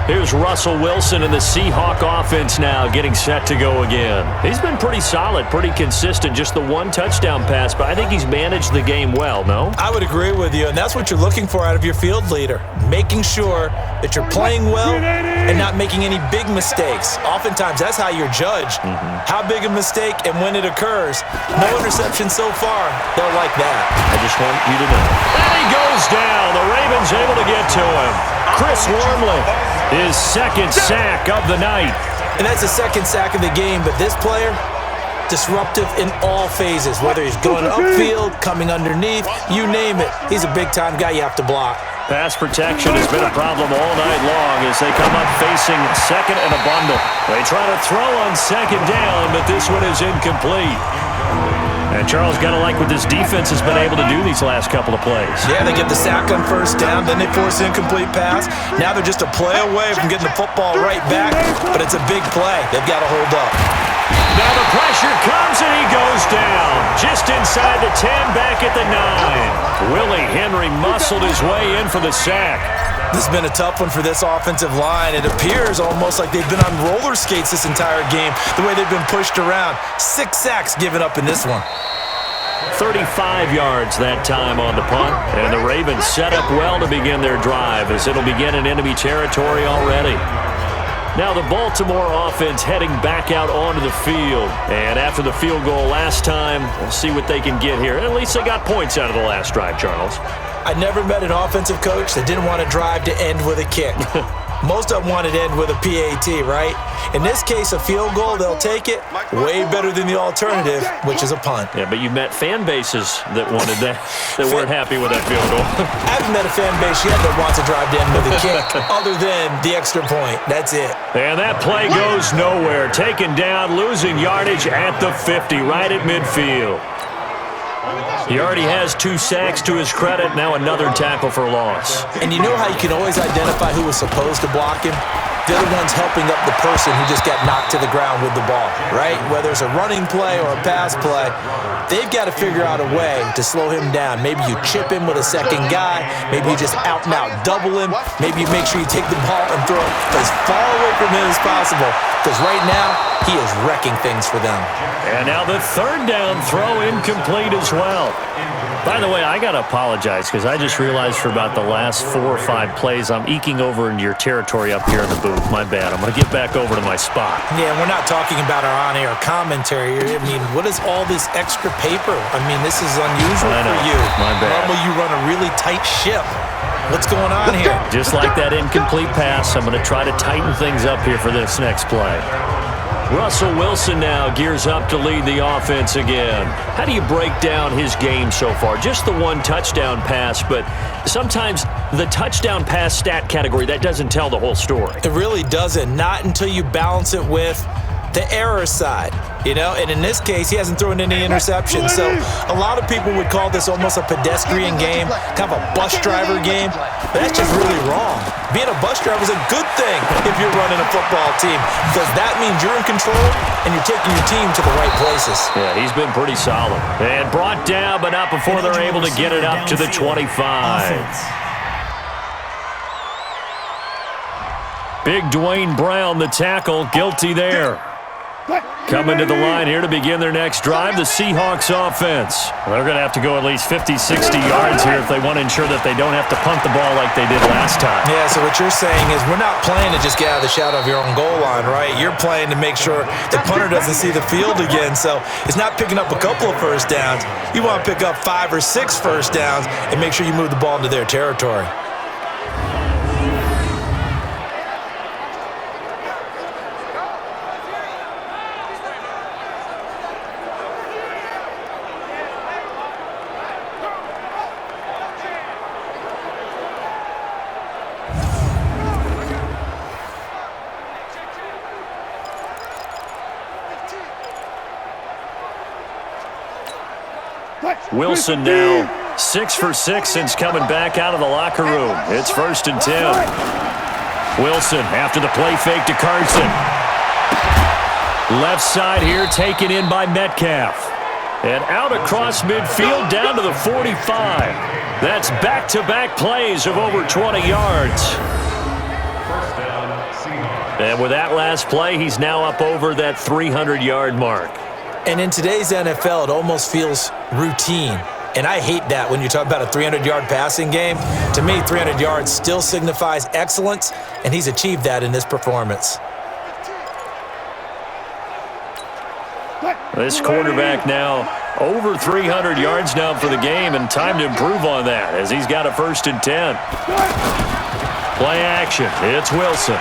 Here's Russell Wilson and the Seahawk offense now getting set to go again. He's been pretty solid, pretty consistent, just the one touchdown pass, but I think he's managed the game well, no? I would agree with you, and that's what you're looking for out of your field leader, making sure that you're playing well and not making any big mistakes. Oftentimes, that's how you're judged. How big a mistake and when it occurs. No interception so far. They'll like that. I just want you to know. And he goes down. The Ravens able to get to him. Chris Wormley, his 2nd sack of the night. And that's the 2nd sack of the game, but this player, disruptive in all phases, whether he's going upfield, coming underneath, you name it. He's a big-time guy you have to block. Pass protection has been a problem all night long as they come up facing 2nd and a bundle. They try to throw on 2nd down, but this one is incomplete. And Charles, got to like what this defense has been able to do these last couple of plays. Yeah, they get the sack on 1st down, then they force an incomplete pass. Now they're just a play away from getting the football right back, but it's a big play. They've got to hold up. Now the pressure comes and he goes down. Just inside the 10, back at the 9. Willie Henry muscled his way in for the sack. This has been a tough one for this offensive line. It appears almost like they've been on roller skates this entire game, the way they've been pushed around. 6 sacks given up in this one. 35 yards that time on the punt, and the Ravens set up well to begin their drive as it'll begin in enemy territory already. Now the Baltimore offense heading back out onto the field, and after the field goal last time, we'll see what they can get here. At least they got points out of the last drive, Charles. I never met an offensive coach that didn't want a drive to end with a kick. Most of them wanted to end with a PAT, right? In this case, a field goal, they'll take it. Way better than the alternative, which is a punt. Yeah, but you've met fan bases that wanted that, that weren't happy with that field goal. I haven't met a fan base yet that wants a drive to end with a kick, other than the extra point. That's it. And that play goes nowhere. Taken down, losing yardage at the 50, right at midfield. He already has 2 sacks to his credit, now another tackle for loss. And you know how you can always identify who was supposed to block him? They're the ones helping up the person who just got knocked to the ground with the ball, right? Whether it's a running play or a pass play, they've got to figure out a way to slow him down. Maybe you chip him with a second guy. Maybe you just out and out double him. Maybe you make sure you take the ball and throw it as far away from him as possible. Because right now, he is wrecking things for them. And now the 3rd down throw incomplete as well. By the way, I got to apologize because I just realized for about the last 4 or 5 plays, I'm eking over into your territory up here in the booth. My bad. I'm going to get back over to my spot. Yeah, we're not talking about our on-air commentary. I mean, what is all this extra paper? I mean, this is unusual for you. My bad. Normally you run a really tight ship. What's going on here? Just like that incomplete pass, I'm going to try to tighten things up here for this next play. Russell Wilson now gears up to lead the offense again. How do you break down his game so far? Just the 1 touchdown pass, but sometimes the touchdown pass stat category, that doesn't tell the whole story. It really doesn't. Not until you balance it with the error side, and in this case, he hasn't thrown any interceptions. So a lot of people would call this almost a pedestrian game, kind of a bus driver game. But that's just really wrong. Being a bus driver is a good thing if you're running a football team, because that means you're in control and you're taking your team to the right places. Yeah, he's been pretty solid. And brought down, but not before they're able to get it up to the 25. Big Dwayne Brown, the tackle, guilty there. Coming to the line here to begin their next drive, the Seahawks offense. They're going to have to go at least 50, 60 yards here if they want to ensure that they don't have to punt the ball like they did last time. Yeah, so what you're saying is we're not playing to just get out of the shadow of your own goal line, right? You're playing to make sure the punter doesn't see the field again. So it's not picking up a couple of first downs. You want to pick up 5 or 6 first downs and make sure you move the ball into their territory. Wilson now 6 for 6 since coming back out of the locker room. It's 1st and 10. Wilson after the play fake to Carson. Left side here taken in by Metcalf. And out across midfield down to the 45. That's back-to-back plays of over 20 yards. And with that last play, he's now up over that 300-yard mark. And in today's NFL, it almost feels routine. And I hate that when you talk about a 300-yard passing game. To me, 300 yards still signifies excellence, and he's achieved that in this performance. This quarterback now over 300 yards now for the game, and time to improve on that as he's got a 1st and 10. Play action. It's Wilson.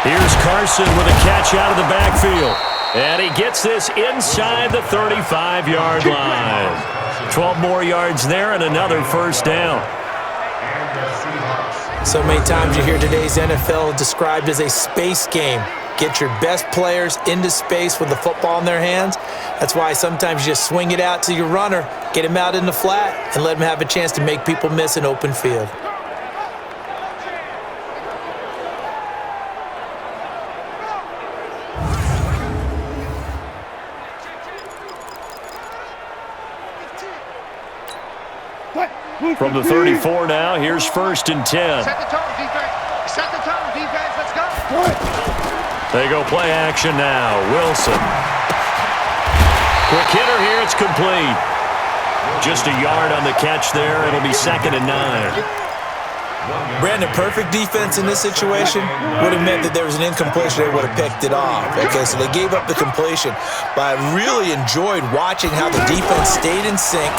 Here's Carson with a catch out of the backfield. And he gets this inside the 35-yard line. 12 more yards there and another 1st down. So many times you hear today's NFL described as a space game. Get your best players into space with the football in their hands. That's why sometimes you just swing it out to your runner, get him out in the flat, and let him have a chance to make people miss an open field. From the 34 now, here's 1st and 10. Set the tone, defense. Set the tone, defense. Let's go. They go play action now. Wilson. Quick hitter here. It's complete. Just a yard on the catch there. It'll be 2nd and 9. Brandon, perfect defense in this situation would have meant that there was an incompletion. They would have picked it off. Okay, so they gave up the completion. But I really enjoyed watching how the defense stayed in sync,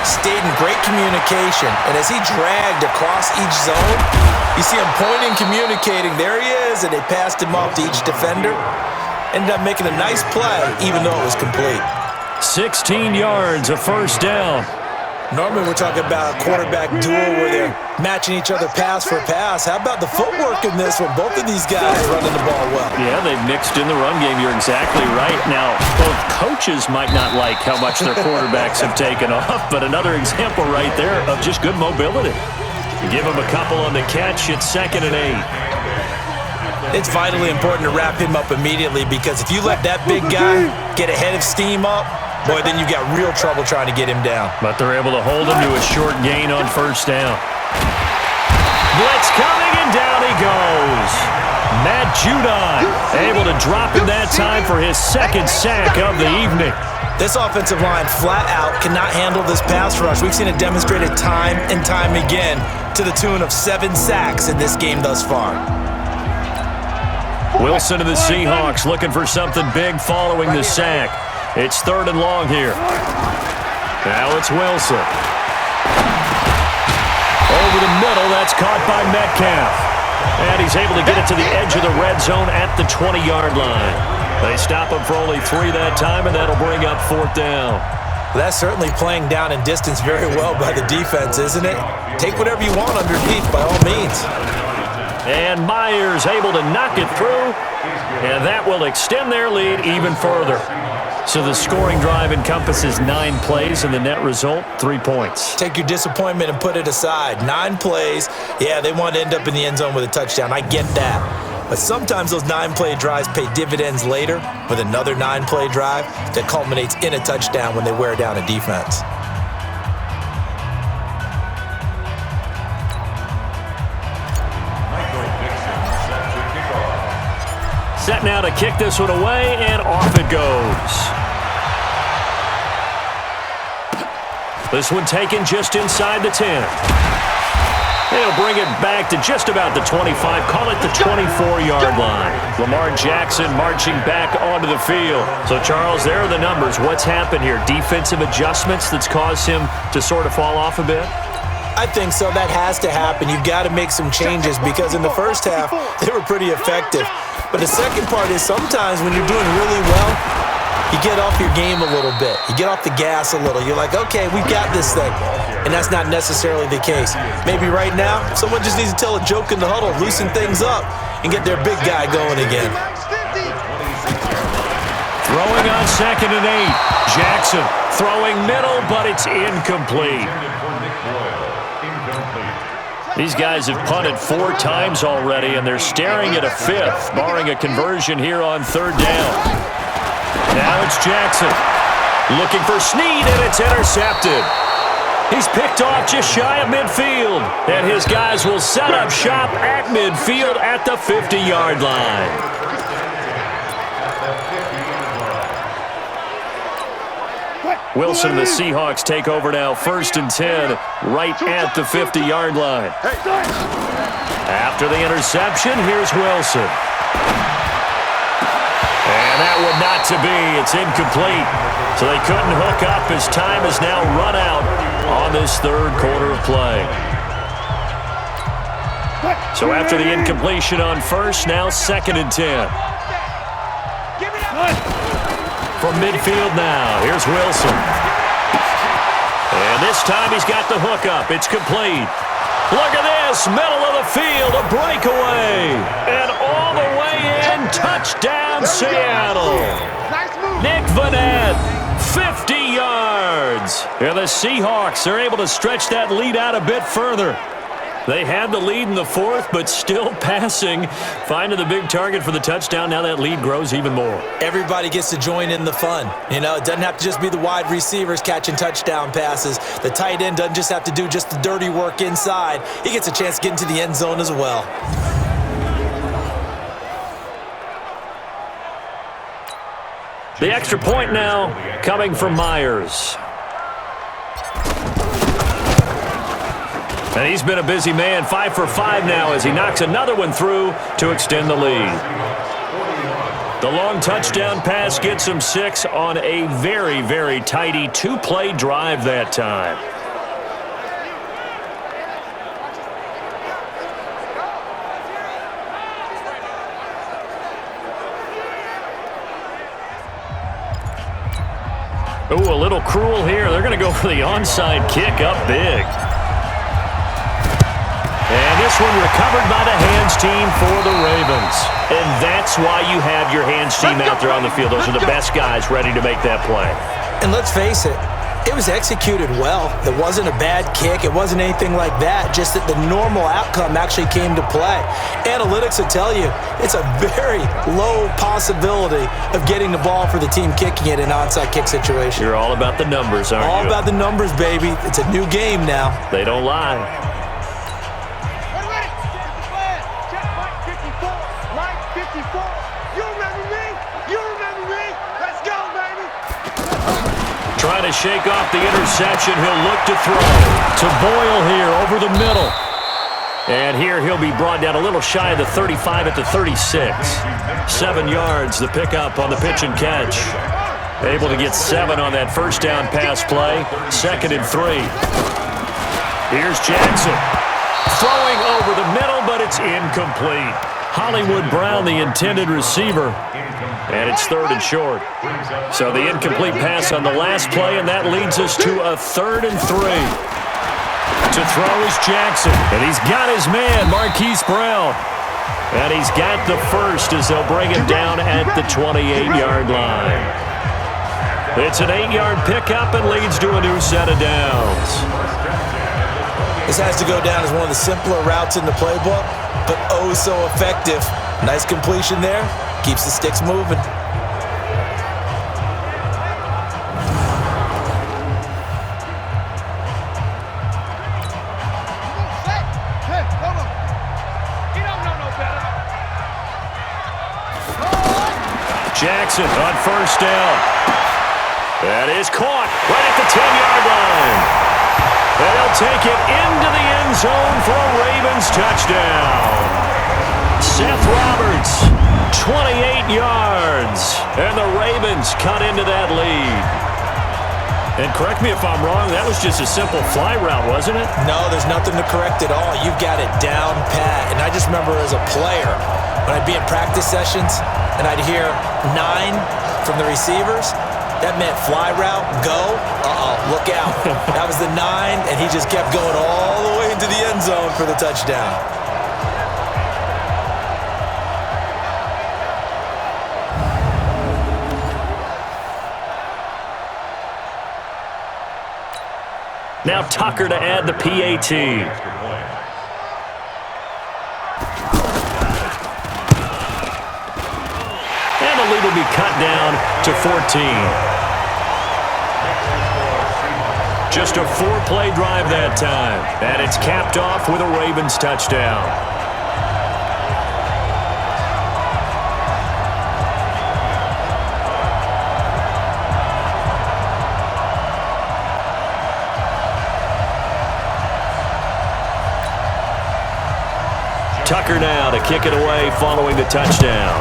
stayed in great communication. And as he dragged across each zone, you see him pointing, communicating. There he is, and they passed him off to each defender. Ended up making a nice play, even though it was complete. 16 yards, a 1st down. Normally we're talking about a quarterback duel where they're matching each other pass for pass. How about the footwork in this one? Both of these guys running the ball well. Yeah, they've mixed in the run game. You're exactly right. Now, both coaches might not like how much their quarterbacks have taken off, but another example right there of just good mobility. Give him a couple on the catch. It's 2nd and 8. It's vitally important to wrap him up immediately, because if you let that big guy get a head of steam up, boy, then you've got real trouble trying to get him down. But they're able to hold him to a short gain on 1st down. Blitz coming, and down he goes. Matt Judon able to drop him that time for his 2nd sack of the evening. This offensive line flat out cannot handle this pass rush. We've seen it demonstrated time and time again to the tune of 7 sacks in this game thus far. Wilson of the Seahawks looking for something big following the sack. It's 3rd and long here. Now it's Wilson. Over the middle, that's caught by Metcalf. And he's able to get it to the edge of the red zone at the 20-yard line. They stop him for only 3 that time, and that'll bring up 4th down. That's certainly playing down in distance very well by the defense, isn't it? Take whatever you want underneath, by all means. And Myers able to knock it through, and that will extend their lead even further. So the scoring drive encompasses 9 plays, and the net result, 3 points. Take your disappointment and put it aside. 9 plays. Yeah, they want to end up in the end zone with a touchdown. I get that. But sometimes those 9-play drives pay dividends later with another 9-play drive that culminates in a touchdown when they wear down a defense. Set now to kick this one away, and off it goes. This one taken just inside the 10. They'll bring it back to just about the 25, call it the 24-yard line. Lamar Jackson marching back onto the field. So, Charles, there are the numbers. What's happened here? Defensive adjustments that's caused him to sort of fall off a bit? I think so. That has to happen. You've got to make some changes because in the first half, they were pretty effective. But the second part is sometimes when you're doing really well, you get off your game a little bit. You get off the gas a little. You're like, okay, we've got this thing. And that's not necessarily the case. Maybe right now, someone just needs to tell a joke in the huddle, loosen things up, and get their big guy going again. Throwing on 2nd and 8. Jackson throwing middle, but it's incomplete. These guys have punted 4 times already, and they're staring at a 5th, barring a conversion here on 3rd down. Now it's Jackson looking for Snead, and it's intercepted. He's picked off just shy of midfield, and his guys will set up shop at midfield at the 50-yard line. Wilson and the Seahawks take over now, 1st and 10, right at the 50-yard line. After the interception, here's Wilson. And that one not to be. It's incomplete. So they couldn't hook up as time is now run out on this 3rd quarter of play. So after the incompletion on 1st, now 2nd and 10. From midfield now, here's Wilson. And this time he's got the hook up. It's complete. Look at this, middle of the field, a breakaway. And all the way in, touchdown Seattle. Nick Vanette, 50 yards. And the Seahawks are able to stretch that lead out a bit further. They had the lead in the 4th, but still passing. Finding the big target for the touchdown. Now that lead grows even more. Everybody gets to join in the fun. You know, it doesn't have to just be the wide receivers catching touchdown passes. The tight end doesn't just have to do just the dirty work inside. He gets a chance to get into the end zone as well. The extra point now coming from Myers. And he's been a busy man, 5 for 5 now as he knocks another one through to extend the lead. The long touchdown pass gets him 6 on a very, very tidy 2-play drive that time. Ooh, a little cruel here. They're going to go for the onside kick up big. And this one recovered by the hands team for the Ravens. And that's why you have your hands team out there on the field. Those are the best guys ready to make that play. And let's face it, it was executed well. It wasn't a bad kick. It wasn't anything like that. Just that the normal outcome actually came to play. Analytics will tell you it's a very low possibility of getting the ball for the team kicking it in an onside kick situation. You're all about the numbers, aren't you? All about the numbers, baby. It's a new game now. They don't lie. Trying to shake off the interception. He'll look to throw to Boyle here over the middle. And here he'll be brought down a little shy of the 35 at the 36. 7 yards, the pickup on the pitch and catch. Able to get 7 on that first down pass play. 2nd and 3. Here's Jackson. Throwing over the middle, but it's incomplete. Hollywood Brown, the intended receiver. And it's 3rd and short. So the incomplete pass on the last play, and that leads us to a 3rd and 3. To throw is Jackson, and he's got his man, Marquise Brown. And he's got the first as they'll bring him down at the 28-yard line. It's an 8-yard pickup and leads to a new set of downs. This has to go down as one of the simpler routes in the playbook, but oh so effective. Nice completion there. Keeps the sticks moving. Jackson on first down. That is caught right at the 10-yard line. And they'll take it into the end zone for a Ravens touchdown. Seth Roberts, 28 yards. And the Ravens cut into that lead. And correct me if I'm wrong, that was just a simple fly route, wasn't it? No, there's nothing to correct at all. You've got it down pat. And I just remember as a player, when I'd be in practice sessions and I'd hear 9 from the receivers, that meant fly route, go, look out. That was the 9, and he just kept going all the way into the end zone for the touchdown. Now Tucker to add the PAT. And the lead will be cut down to 14. Just a 4-play drive that time. And it's capped off with a Ravens touchdown. Tucker now to kick it away following the touchdown.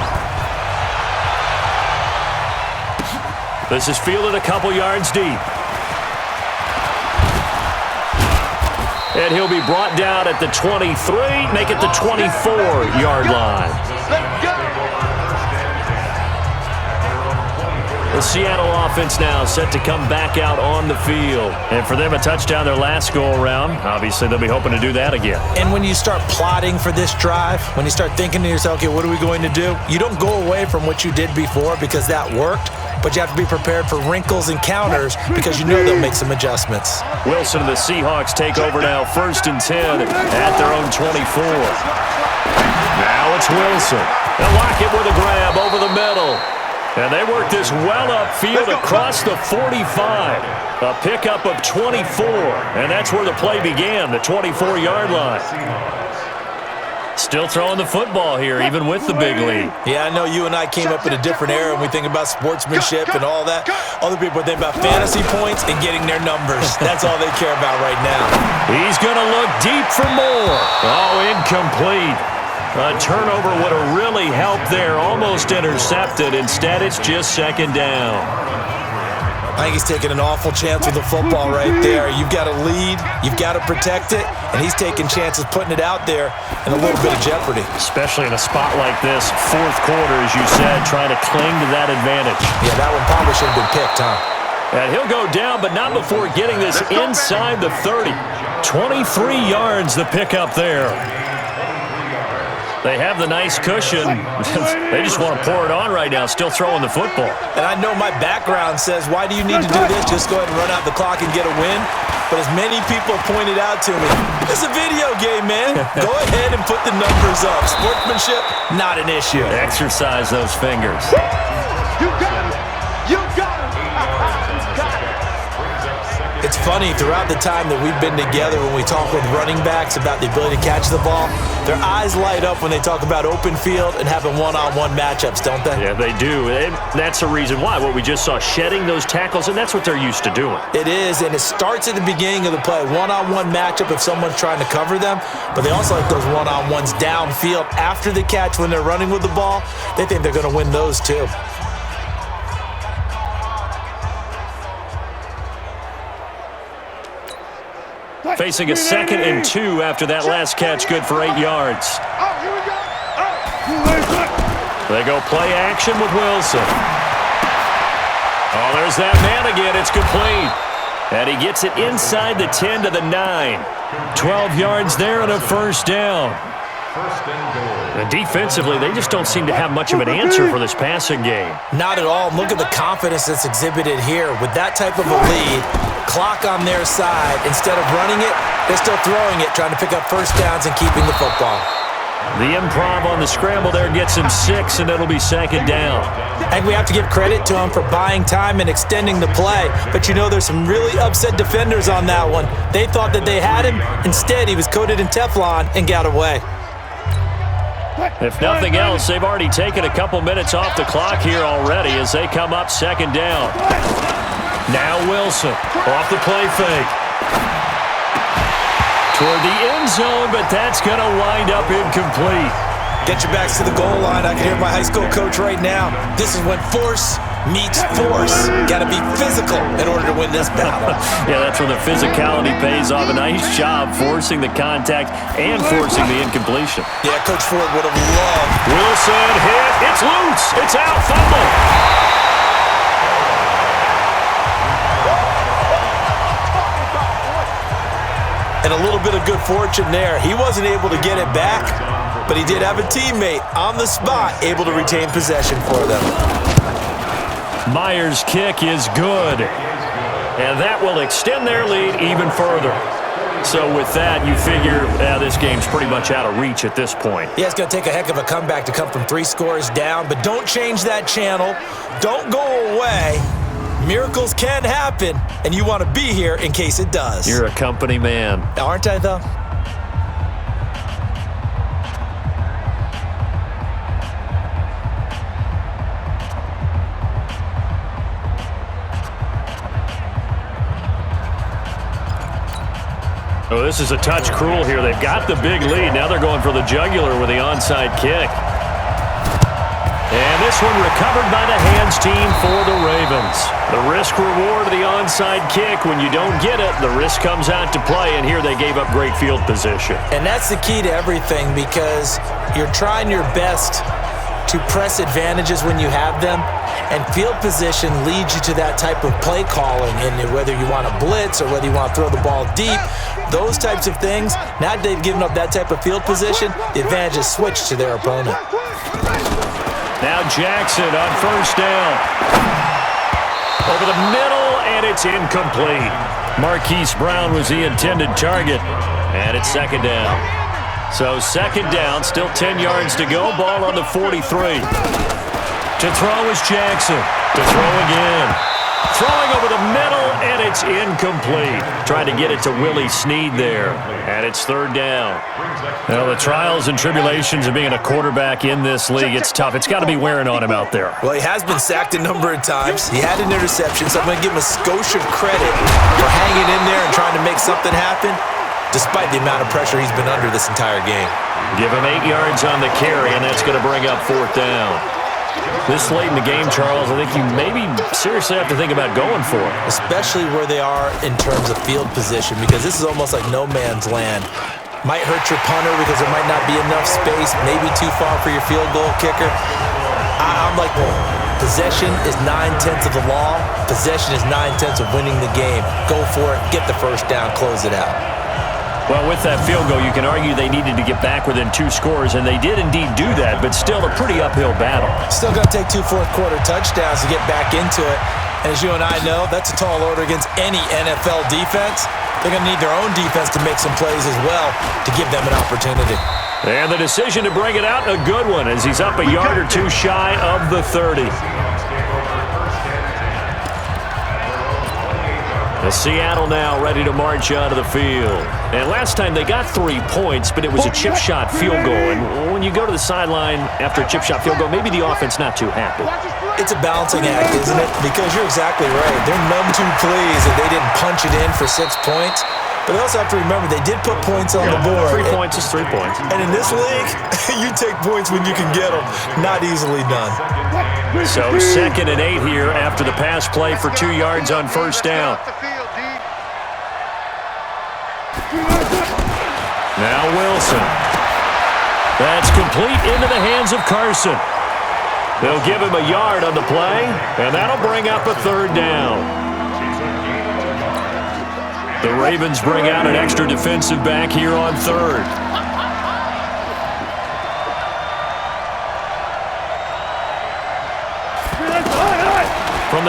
This is fielded a couple yards deep. And he'll be brought down at the 23, make it the 24-yard line. The Seattle offense now set to come back out on the field. And for them, a touchdown their last go-around. Obviously, they'll be hoping to do that again. And when you start plotting for this drive, when you start thinking to yourself, okay, what are we going to do? You don't go away from what you did before because that worked, but you have to be prepared for wrinkles and counters because you know they'll make some adjustments. Wilson and the Seahawks take over now, 1st and 10 at their own 24. Now it's Wilson. And Lockett with a grab over the middle. And they work this well upfield across the 45. A pickup of 24. And that's where the play began, the 24-yard line. Still throwing the football here, even with the big lead. Yeah, I know you and I came up in a different era and we think about sportsmanship and all that. Other people think about fantasy points and getting their numbers. That's all they care about right now. He's going to look deep for more. Oh, incomplete. A turnover would have really helped there. Almost intercepted. Instead, it's just 2nd down. I think he's taking an awful chance with the football right there. You've got to lead. You've got to protect it. And he's taking chances putting it out there in a little bit of jeopardy. Especially in a spot like this, 4th quarter, as you said, trying to cling to that advantage. Yeah, that one probably should have been picked, huh? And he'll go down, but not before getting this inside the 30. 23 yards the pickup there. They have the nice cushion. They just want to pour it on right now, still throwing the football. And I know my background says, why do you need to do this? Just go ahead and run out the clock and get a win. But as many people pointed out to me, it's a video game, man. Go ahead and put the numbers up. Sportsmanship, not an issue. Exercise those fingers. You got it. You got it. You got it. It's funny, throughout the time that we've been together, when we talk with running backs about the ability to catch the ball, their eyes light up when they talk about open field and having one-on-one matchups, don't they? Yeah, they do. And that's the reason why. What we just saw, shedding those tackles, and that's what they're used to doing. It is, and it starts at the beginning of the play. One-on-one matchup if someone's trying to cover them, but they also like those one-on-ones downfield after the catch when they're running with the ball. They think they're going to win those too. Facing a 2nd and 2 after that last catch, good for 8 yards. They go play action with Wilson. Oh, there's that man again. It's complete. And he gets it inside the 10 to the 9. 12 yards there and a 1st down. And defensively, they just don't seem to have much of an answer for this passing game. Not at all. Look at the confidence that's exhibited here. With that type of a lead, clock on their side, instead of running it, they're still throwing it, trying to pick up first downs and keeping the football. The improv on the scramble there gets him 6, and it'll be second down. And we have to give credit to him for buying time and extending the play. But you know, there's some really upset defenders on that one. They thought that they had him. Instead, he was coated in Teflon and got away. If nothing else, they've already taken a couple minutes off the clock here already as they come up second down. Now Wilson off the play fake. Toward the end zone, but that's going to wind up incomplete. Get your backs to the goal line. I can hear my high school coach right now. This is when force meets force. Got to be physical in order to win this battle. Yeah, that's when the physicality pays off. A nice job forcing the contact and forcing the incompletion. Yeah, Coach Ford would have loved. Wilson hit. It's loose. It's out. Fumble. And a little bit of good fortune there. He wasn't able to get it back, but he did have a teammate on the spot able to retain possession for them. Myers' kick is good, and that will extend their lead even further. So with that, you figure this game's pretty much out of reach at this point. Yeah, it's going to take a heck of a comeback to come from 3 scores down, but don't change that channel. Don't go away. Miracles can happen, and you want to be here in case it does. You're a company man. Aren't I, though? Oh, this is a touch cruel here. They've got the big lead. Now they're going for the jugular with the onside kick. And this one recovered by the hands team for the Ravens. The risk-reward of the onside kick. When you don't get it, the risk comes out to play, and here they gave up great field position. And that's the key to everything, because you're trying your best to press advantages when you have them, and field position leads you to that type of play calling, and whether you want to blitz or whether you want to throw the ball deep, those types of things. Now that they've given up that type of field position, the advantage is switched to their opponent. Now Jackson on first down. Over the middle, and it's incomplete. Marquise Brown was the intended target, and it's second down. So second down, still 10 yards to go. Ball on the 43. To throw is Jackson. To throw again. Throwing over the middle, and it's incomplete. Trying to get it to Willie Snead there, and it's third down. Now, the trials and tribulations of being a quarterback in this league, it's tough. It's got to be wearing on him out there. Well, he has been sacked a number of times. He had an interception, so I'm going to give him a skosh of credit for hanging in there and trying to make something happen, despite the amount of pressure he's been under this entire game. Give him 8 yards on the carry, and that's going to bring up fourth down. This late in the game, Charles, I think you maybe seriously have to think about going for it. Especially where they are in terms of field position, because this is almost like no man's land. Might hurt your punter because there might not be enough space, maybe too far for your field goal kicker. I'm like, possession is 9/10 of the law. Possession is 9/10 of winning the game. Go for it, get the first down, close it out. Well, with that field goal, you can argue they needed to get back within 2 scores, and they did indeed do that, but still a pretty uphill battle. Still going to take 2 fourth-quarter touchdowns to get back into it. And as you and I know, that's a tall order against any NFL defense. They're going to need their own defense to make some plays as well to give them an opportunity. And the decision to bring it out, a good one, as he's up a yard or 2 shy of the 30. Seattle now ready to march onto the field. And last time they got 3 points, but it was a chip shot field goal. And when you go to the sideline after a chip shot field goal, maybe the offense not too happy. It's a balancing act, isn't it? Because you're exactly right. They're none too pleased that they didn't punch it in for 6 points. But they also have to remember they did put points on the board. 3 points is 3 points. And in this league, you take points when you can get them. Not easily done. So 2nd and 8 here after the pass play for 2 yards on first down. Now Wilson. That's complete into the hands of Carson. They'll give him a yard on the play, and that'll bring up a third down. The Ravens bring out an extra defensive back here on third.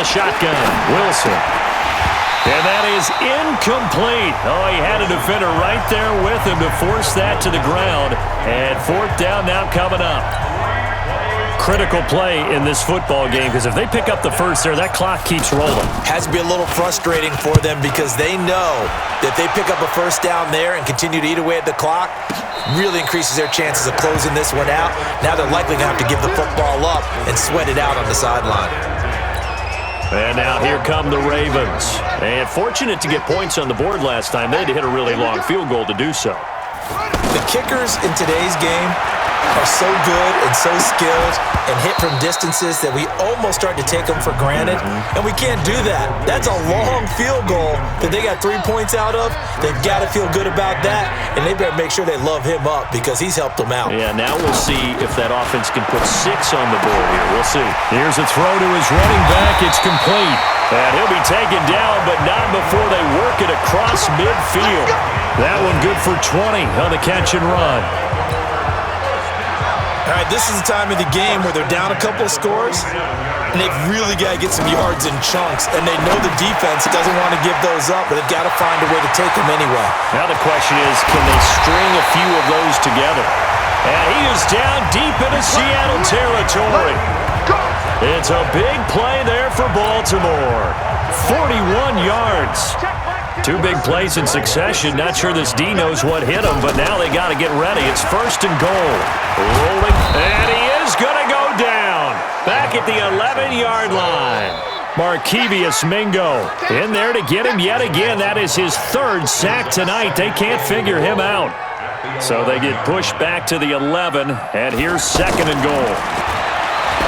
the shotgun. Wilson. And that is incomplete. Oh, he had a defender right there with him to force that to the ground. And fourth down now coming up. Critical play in this football game because if they pick up the first there, that clock keeps rolling. Has to be a little frustrating for them because they know that if they pick up a first down there and continue to eat away at the clock, really increases their chances of closing this one out. Now they're likely going to have to give the football up and sweat it out on the sideline. And now here come the Ravens. And fortunate to get points on the board last time. They had to hit a really long field goal to do so. The kickers in today's game are so good and so skilled and hit from distances that we almost start to take them for granted, and we can't do that. That's a long field goal that they got 3 points out of. They've got to feel good about that, and they better make sure they love him up because he's helped them out. Yeah, now we'll see if that offense can put 6 on the board here. We'll see. Here's a throw to his running back. It's complete. And he'll be taken down, but not before they work it across midfield. That one good for 20 on the catch and run. All right, this is the time of the game where they're down a couple of scores, and they've really got to get some yards in chunks, and they know the defense doesn't want to give those up, but they've got to find a way to take them anyway. Now the question is, can they string a few of those together? And he is down deep into Seattle territory. It's a big play there for Baltimore. 41 yards. 2 big plays in succession. Not sure this D knows what hit him, but now they got to get ready. It's first and goal. Rolling, and he is going to go down. Back at the 11-yard line. Markevius Mingo in there to get him yet again. That is his 3rd sack tonight. They can't figure him out. So they get pushed back to the 11, and here's 2nd and goal.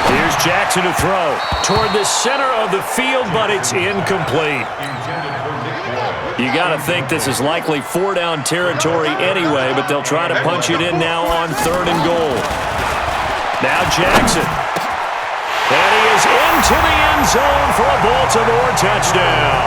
Here's Jackson to throw toward the center of the field, but it's incomplete. You got to think this is likely 4-down territory anyway, but they'll try to punch it in now on 3rd and goal. Now Jackson. And he is into the end zone for a Baltimore touchdown.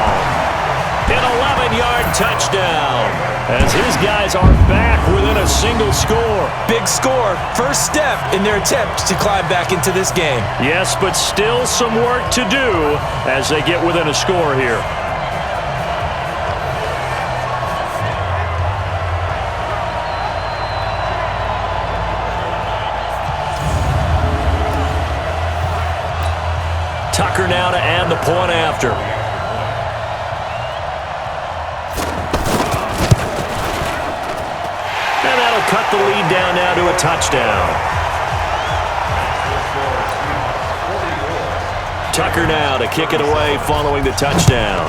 An 11-yard touchdown as his guys are back within a single score. Big score, first step in their attempt to climb back into this game. Yes, but still some work to do as they get within a score here. Tucker now to add the point after. And that'll cut the lead down now to a touchdown. Tucker now to kick it away following the touchdown.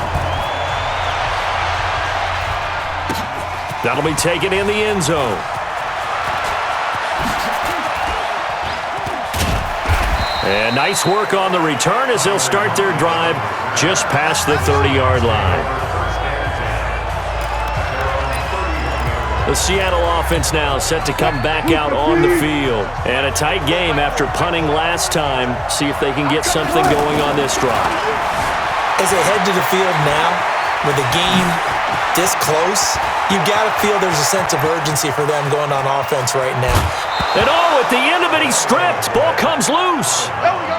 That'll be taken in the end zone. And nice work on the return as they'll start their drive just past the 30-yard line. The Seattle offense now set to come back out on the field. And a tight game after punting last time. See if they can get something going on this drive. As they head to the field now, with the game this close, you've got to feel there's a sense of urgency for them going on offense right now. And oh, at the end of it, he's stripped. Ball comes loose. There we go.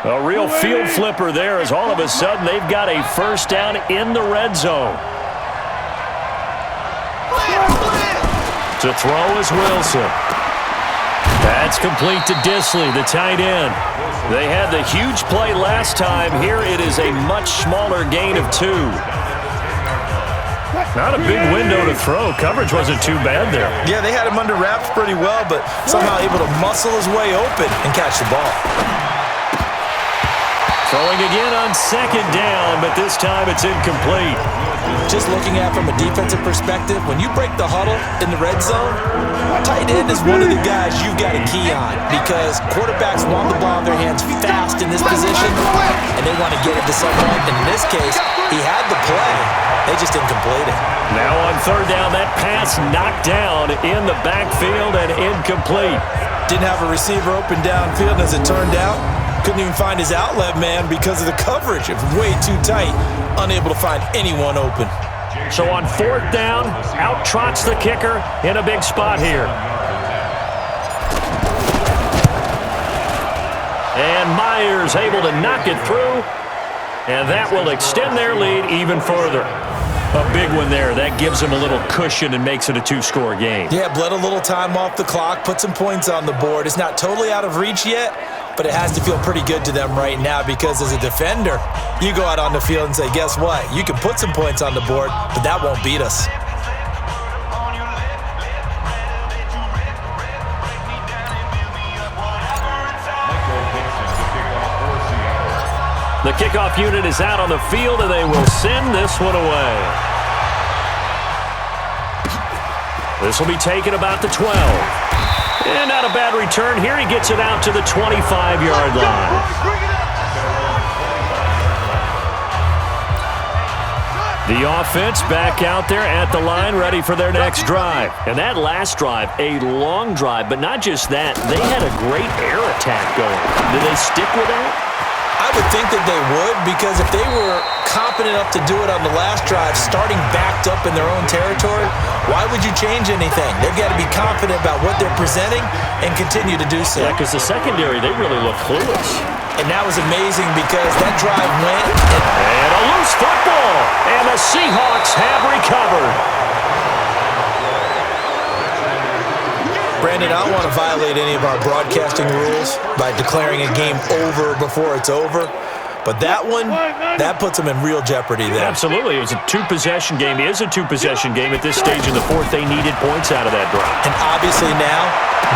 A real field flipper there as all of a sudden they've got a first down in the red zone. To throw is Wilson. That's complete to Disley, the tight end. They had the huge play last time. Here it is a much smaller gain of 2. Not a big window to throw. Coverage wasn't too bad there. Yeah, they had him under wraps pretty well, but somehow able to muscle his way open and catch the ball. Throwing again on 2nd down, but this time it's incomplete. Just looking at it from a defensive perspective, when you break the huddle in the red zone, tight end is one of the guys you've got to key on because quarterbacks want the ball in their hands fast in this position, and they want to get it to someone. And in this case, he had the play, They just didn't complete it. Now on third down, that pass knocked down in the backfield and incomplete. Didn't have a receiver open downfield, and as it turned out, couldn't even find his outlet man because of the coverage. It was way too tight, unable to find anyone open. So on fourth down, out trots the kicker in a big spot here. And Myers able to knock it through, and that will extend their lead even further. A big one there. That gives them a little cushion and makes it a two-score game. Yeah, bled a little time off the clock, put some points on the board. It's not totally out of reach yet, but it has to feel pretty good to them right now because as a defender, you go out on the field and say, guess what? You can put some points on the board, but that won't beat us. The kickoff unit is out on the field, and they will send this one away. This will be taken about the 12. And not a bad return here. He gets it out to the 25-yard line. The offense back out there at the line, ready for their next drive. And that last drive, a long drive, but not just that. They had a great air attack going. Did they stick with that? I would think that they would, because if they were confident enough to do it on the last drive, starting backed up in their own territory, why would you change anything? They've got to be confident about what they're presenting and continue to do so. Yeah, because the secondary, they really look clueless. And that was amazing because that drive went. And a loose football, and the Seahawks have recovered. Brandon, I don't want to violate any of our broadcasting rules by declaring a game over before it's over, but that one, that puts them in real jeopardy there. Absolutely. It was a two-possession game. It is a two-possession game at this stage in the fourth. They needed points out of that drive. And obviously now,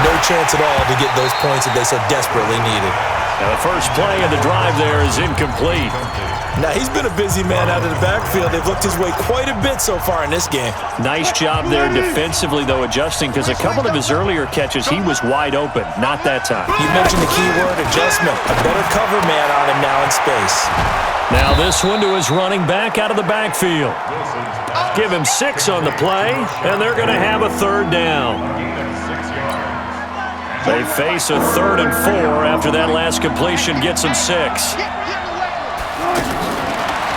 no chance at all to get those points that they so desperately needed. Now the first play of the drive there is incomplete. Now, he's been a busy man out of the backfield. They've looked his way quite a bit so far in this game. Nice job there defensively, though, adjusting, because a couple of his earlier catches, he was wide open. Not that time. You mentioned the key word, adjustment. A better cover man on him now in space. Now this one to his running back out of the backfield. Give him 6 on the play, and they're going to have a third down. They face a 3rd and 4 after that last completion gets them 6.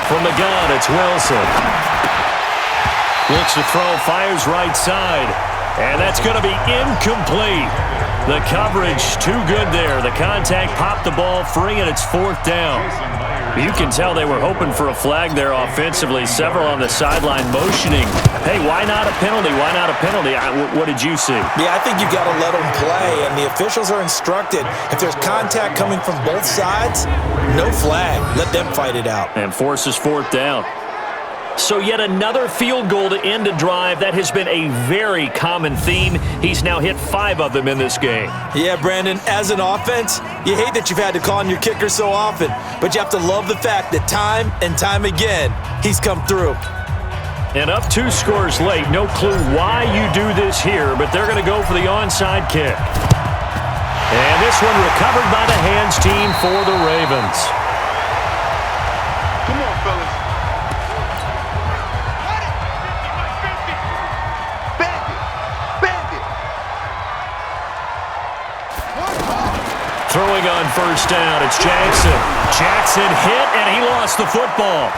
From the gun, it's Wilson. Looks to throw, fires right side. And that's going to be incomplete. The coverage too good there. The contact popped the ball free, and it's 4th down. You can tell they were hoping for a flag there offensively. Several on the sideline motioning. Hey, why not a penalty? Why not a penalty? What did you see? Yeah, I think you've got to let them play, and the officials are instructed. If there's contact coming from both sides, no flag. Let them fight it out. And forces 4th down. So yet another field goal to end a drive. That has been a very common theme. He's now hit 5 of them in this game. Yeah, Brandon, as an offense, you hate that you've had to call on your kicker so often, but you have to love the fact that time and time again, he's come through. And up 2 scores late. No clue why you do this here, but they're going to go for the onside kick. And this one recovered by the hands team for the Ravens. Come on, fellas. Throwing on first down, it's Jackson. Jackson hit, and he lost the football.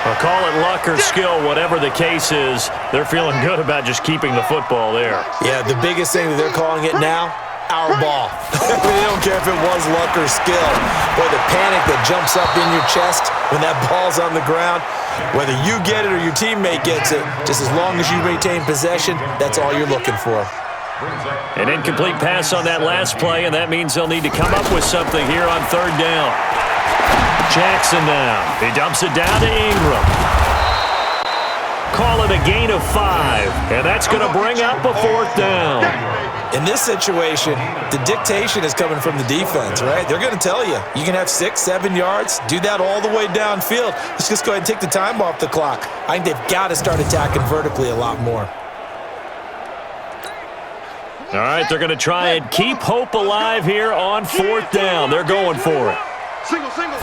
Well, call it luck or skill, whatever the case is, they're feeling good about just keeping the football there. Yeah, the biggest thing that they're calling it now, our ball. They don't care if it was luck or skill. Boy, the panic that jumps up in your chest when that ball's on the ground, whether you get it or your teammate gets it, just as long as you retain possession, that's all you're looking for. An incomplete pass on that last play, and that means they'll need to come up with something here on third down. Jackson now. He dumps it down to Ingram. Call it a gain of 5, and that's going to bring up a 4th down. In this situation, the dictation is coming from the defense, right? They're going to tell you, you can have 6, 7 yards, do that all the way downfield. Let's just go ahead and take the time off the clock. I think they've got to start attacking vertically a lot more. All right, they're going to try and keep hope alive here on 4th down. They're going for it. Single, single.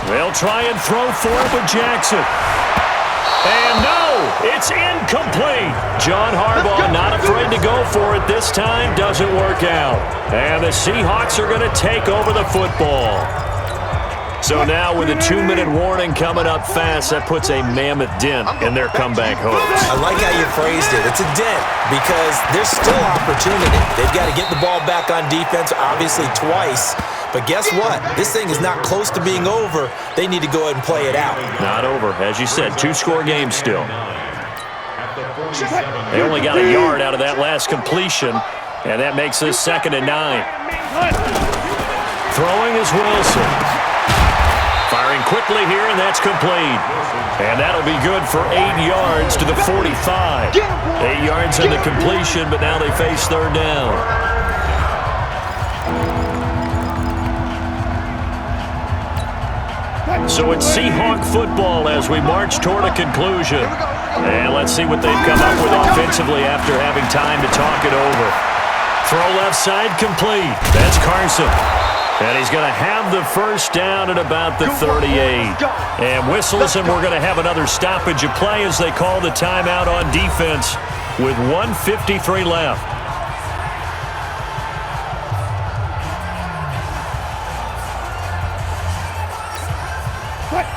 They'll try and throw for it with Jackson. And no, it's incomplete. John Harbaugh not afraid to go for it this time. Doesn't work out. And the Seahawks are going to take over the football. So now with a 2-minute warning coming up fast, that puts a mammoth dent in their comeback hopes. I like how you phrased it. It's a dent because there's still opportunity. They've got to get the ball back on defense, obviously twice. But guess what? This thing is not close to being over. They need to go ahead and play it out. Not over. As you said, 2-score game still. They only got a yard out of that last completion, and that makes this 2nd and 9. Throwing is Wilson. Firing quickly here, and that's complete. And that'll be good for 8 yards to the 45. 8 yards on the completion, but now they face 3rd down. So it's Seahawk football as we march toward a conclusion. And let's see what they've come up with offensively after having time to talk it over. Throw left side complete. That's Carson. And he's going to have the 1st down at about the 38. And whistles, and we're going to have another stoppage of play as they call the timeout on defense with 1:53 left.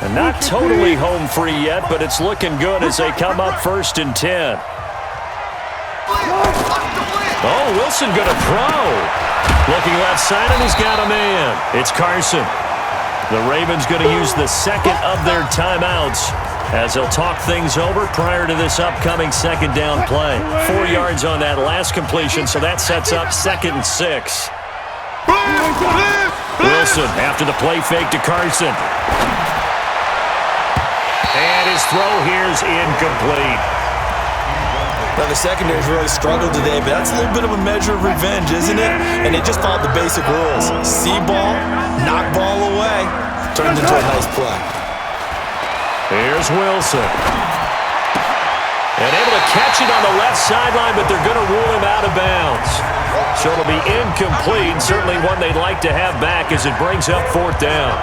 And not totally home free yet, but it's looking good as they come up 1st and 10. Oh, Wilson going to throw. Looking left side, and he's got a man. It's Carson. The Ravens going to use the 2nd of their timeouts as they'll talk things over prior to this upcoming 2nd down play. 4 yards on that last completion, so that sets up 2nd and 6. Wilson after the play fake to Carson. And his throw here is incomplete. Now, the secondary's really struggled today, but that's a little bit of a measure of revenge, isn't it? And they just followed the basic rules. See ball, knock ball away. Turned into a nice play. Here's Wilson. And able to catch it on the left sideline, but they're going to rule him out of bounds. So it'll be incomplete, certainly one they'd like to have back as it brings up 4th down.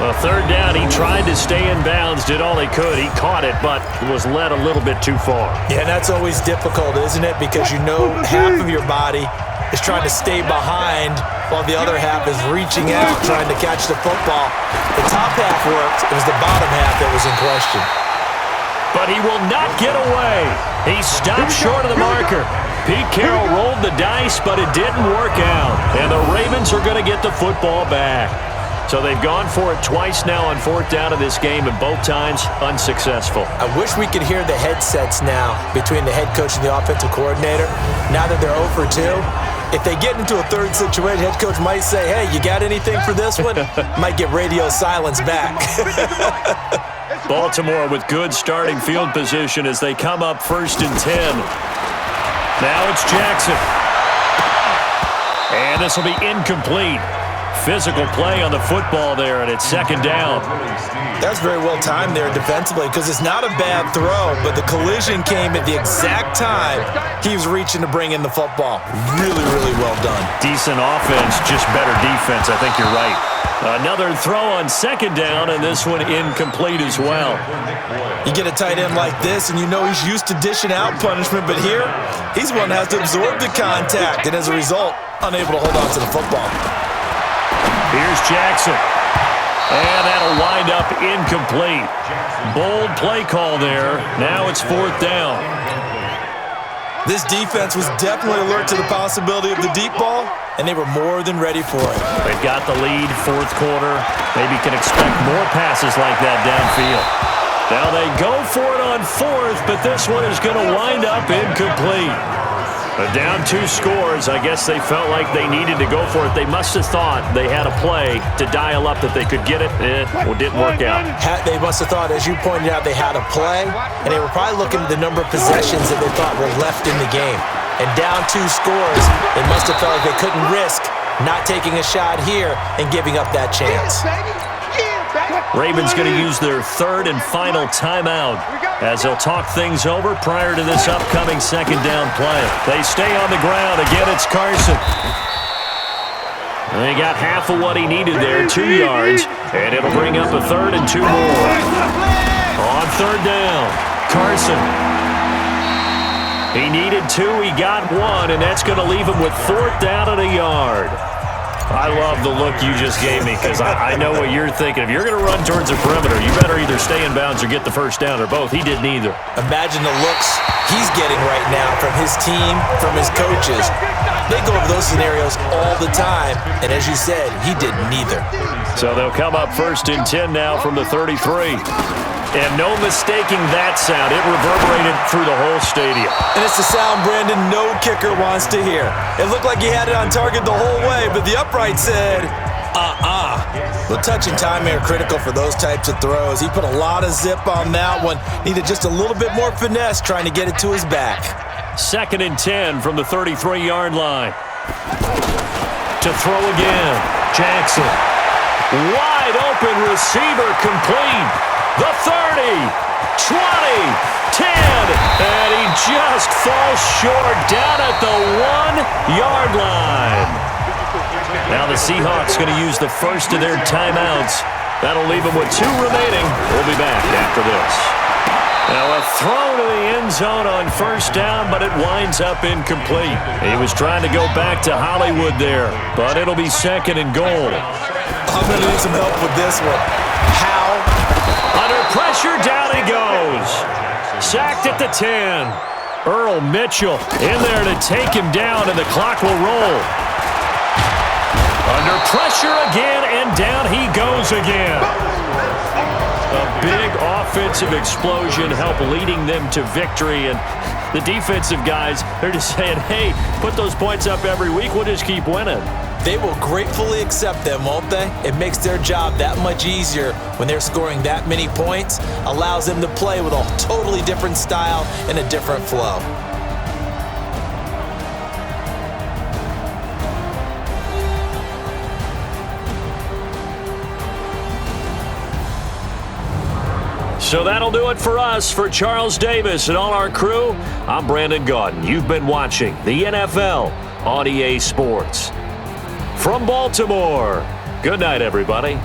Well, 3rd down, he tried to stay in bounds, did all he could. He caught it, but was led a little bit too far. Yeah, that's always difficult, isn't it? Because you know half of your body is trying to stay behind while the other half is reaching out, trying to catch the football. The top half worked. It was the bottom half that was in question. But he will not get away. He stopped short of the marker. Pete Carroll rolled the dice, but it didn't work out. And the Ravens are going to get the football back. So they've gone for it twice now on 4th down of this game, and both times unsuccessful. I wish we could hear the headsets now between the head coach and the offensive coordinator. Now that they're 0 for 2, if they get into a 3rd situation, head coach might say, hey, you got anything for this one? Might get radio silence back. Baltimore with good starting field position as they come up 1st and 10. Now it's Jackson. And this will be incomplete. Physical play on the football there, and it's 2nd down. That's very well timed there defensively because it's not a bad throw, but the collision came at the exact time he was reaching to bring in the football. Really, really well done. Decent offense, just better defense. I think you're right. Another throw on 2nd down, and this one incomplete as well. You get a tight end like this, and you know he's used to dishing out punishment, but here, he's one that has to absorb the contact, and as a result, unable to hold on to the football. Here's Jackson. And that'll wind up incomplete. Bold play call there. Now it's 4th down. This defense was definitely alert to the possibility of the deep ball, and they were more than ready for it. They've got the lead, 4th quarter. Maybe can expect more passes like that downfield. Now they go for it on 4th, but this one is going to wind up incomplete. Down 2 scores, I guess they felt like they needed to go for it. They must have thought they had a play to dial up that they could get it. It didn't work out. They must have thought, as you pointed out, they had a play, and they were probably looking at the number of possessions that they thought were left in the game. And down 2 scores, they must have felt like they couldn't risk not taking a shot here and giving up that chance. Ravens going to use their 3rd and final timeout as they'll talk things over prior to this upcoming 2nd down play. They stay on the ground. Again, it's Carson. And he got half of what he needed there, 2 yards, and it'll bring up a 3rd and 2 more. On 3rd down, Carson. He needed 2, he got 1, and that's going to leave him with 4th down and a yard. I love the look you just gave me because I know what you're thinking. If you're going to run towards the perimeter, you better either stay in bounds or get the 1st down or both. He did neither. Imagine the looks he's getting right now from his team, from his coaches. They go over those scenarios all the time, and as you said, he did neither. So they'll come up 1st and 10 now from the 33. And no mistaking that sound. It reverberated through the whole stadium. And it's the sound Brandon no kicker wants to hear. It looked like he had it on target the whole way, but the upright said, The touch and timing are critical for those types of throws. He put a lot of zip on that one. Needed just a little bit more finesse trying to get it to his back. 2nd and 10 from the 33-yard line. To throw again, Jackson. Wide open receiver complete. The 30, 20, 10, and he just falls short down at the 1-yard line. Now the Seahawks going to use the first of their timeouts. That'll leave them with 2 remaining. We'll be back after this. Now a throw to the end zone on 1st down, but it winds up incomplete. He was trying to go back to Hollywood there, but it'll be 2nd and goal. I'm going to need some help with this one. How? Under pressure, down he goes. Sacked at the 10. Earl Mitchell in there to take him down, and the clock will roll. Under pressure again, and down he goes again. A big offensive explosion helped leading them to victory, and the defensive guys, they're just saying, hey, put those points up every week, we'll just keep winning. They will gratefully accept them, won't they? It makes their job that much easier when they're scoring that many points, allows them to play with a totally different style and a different flow. So that'll do it for us. For Charles Davis and all our crew, I'm Brandon Gaudin. You've been watching the NFL on EA Sports. From Baltimore, good night, everybody.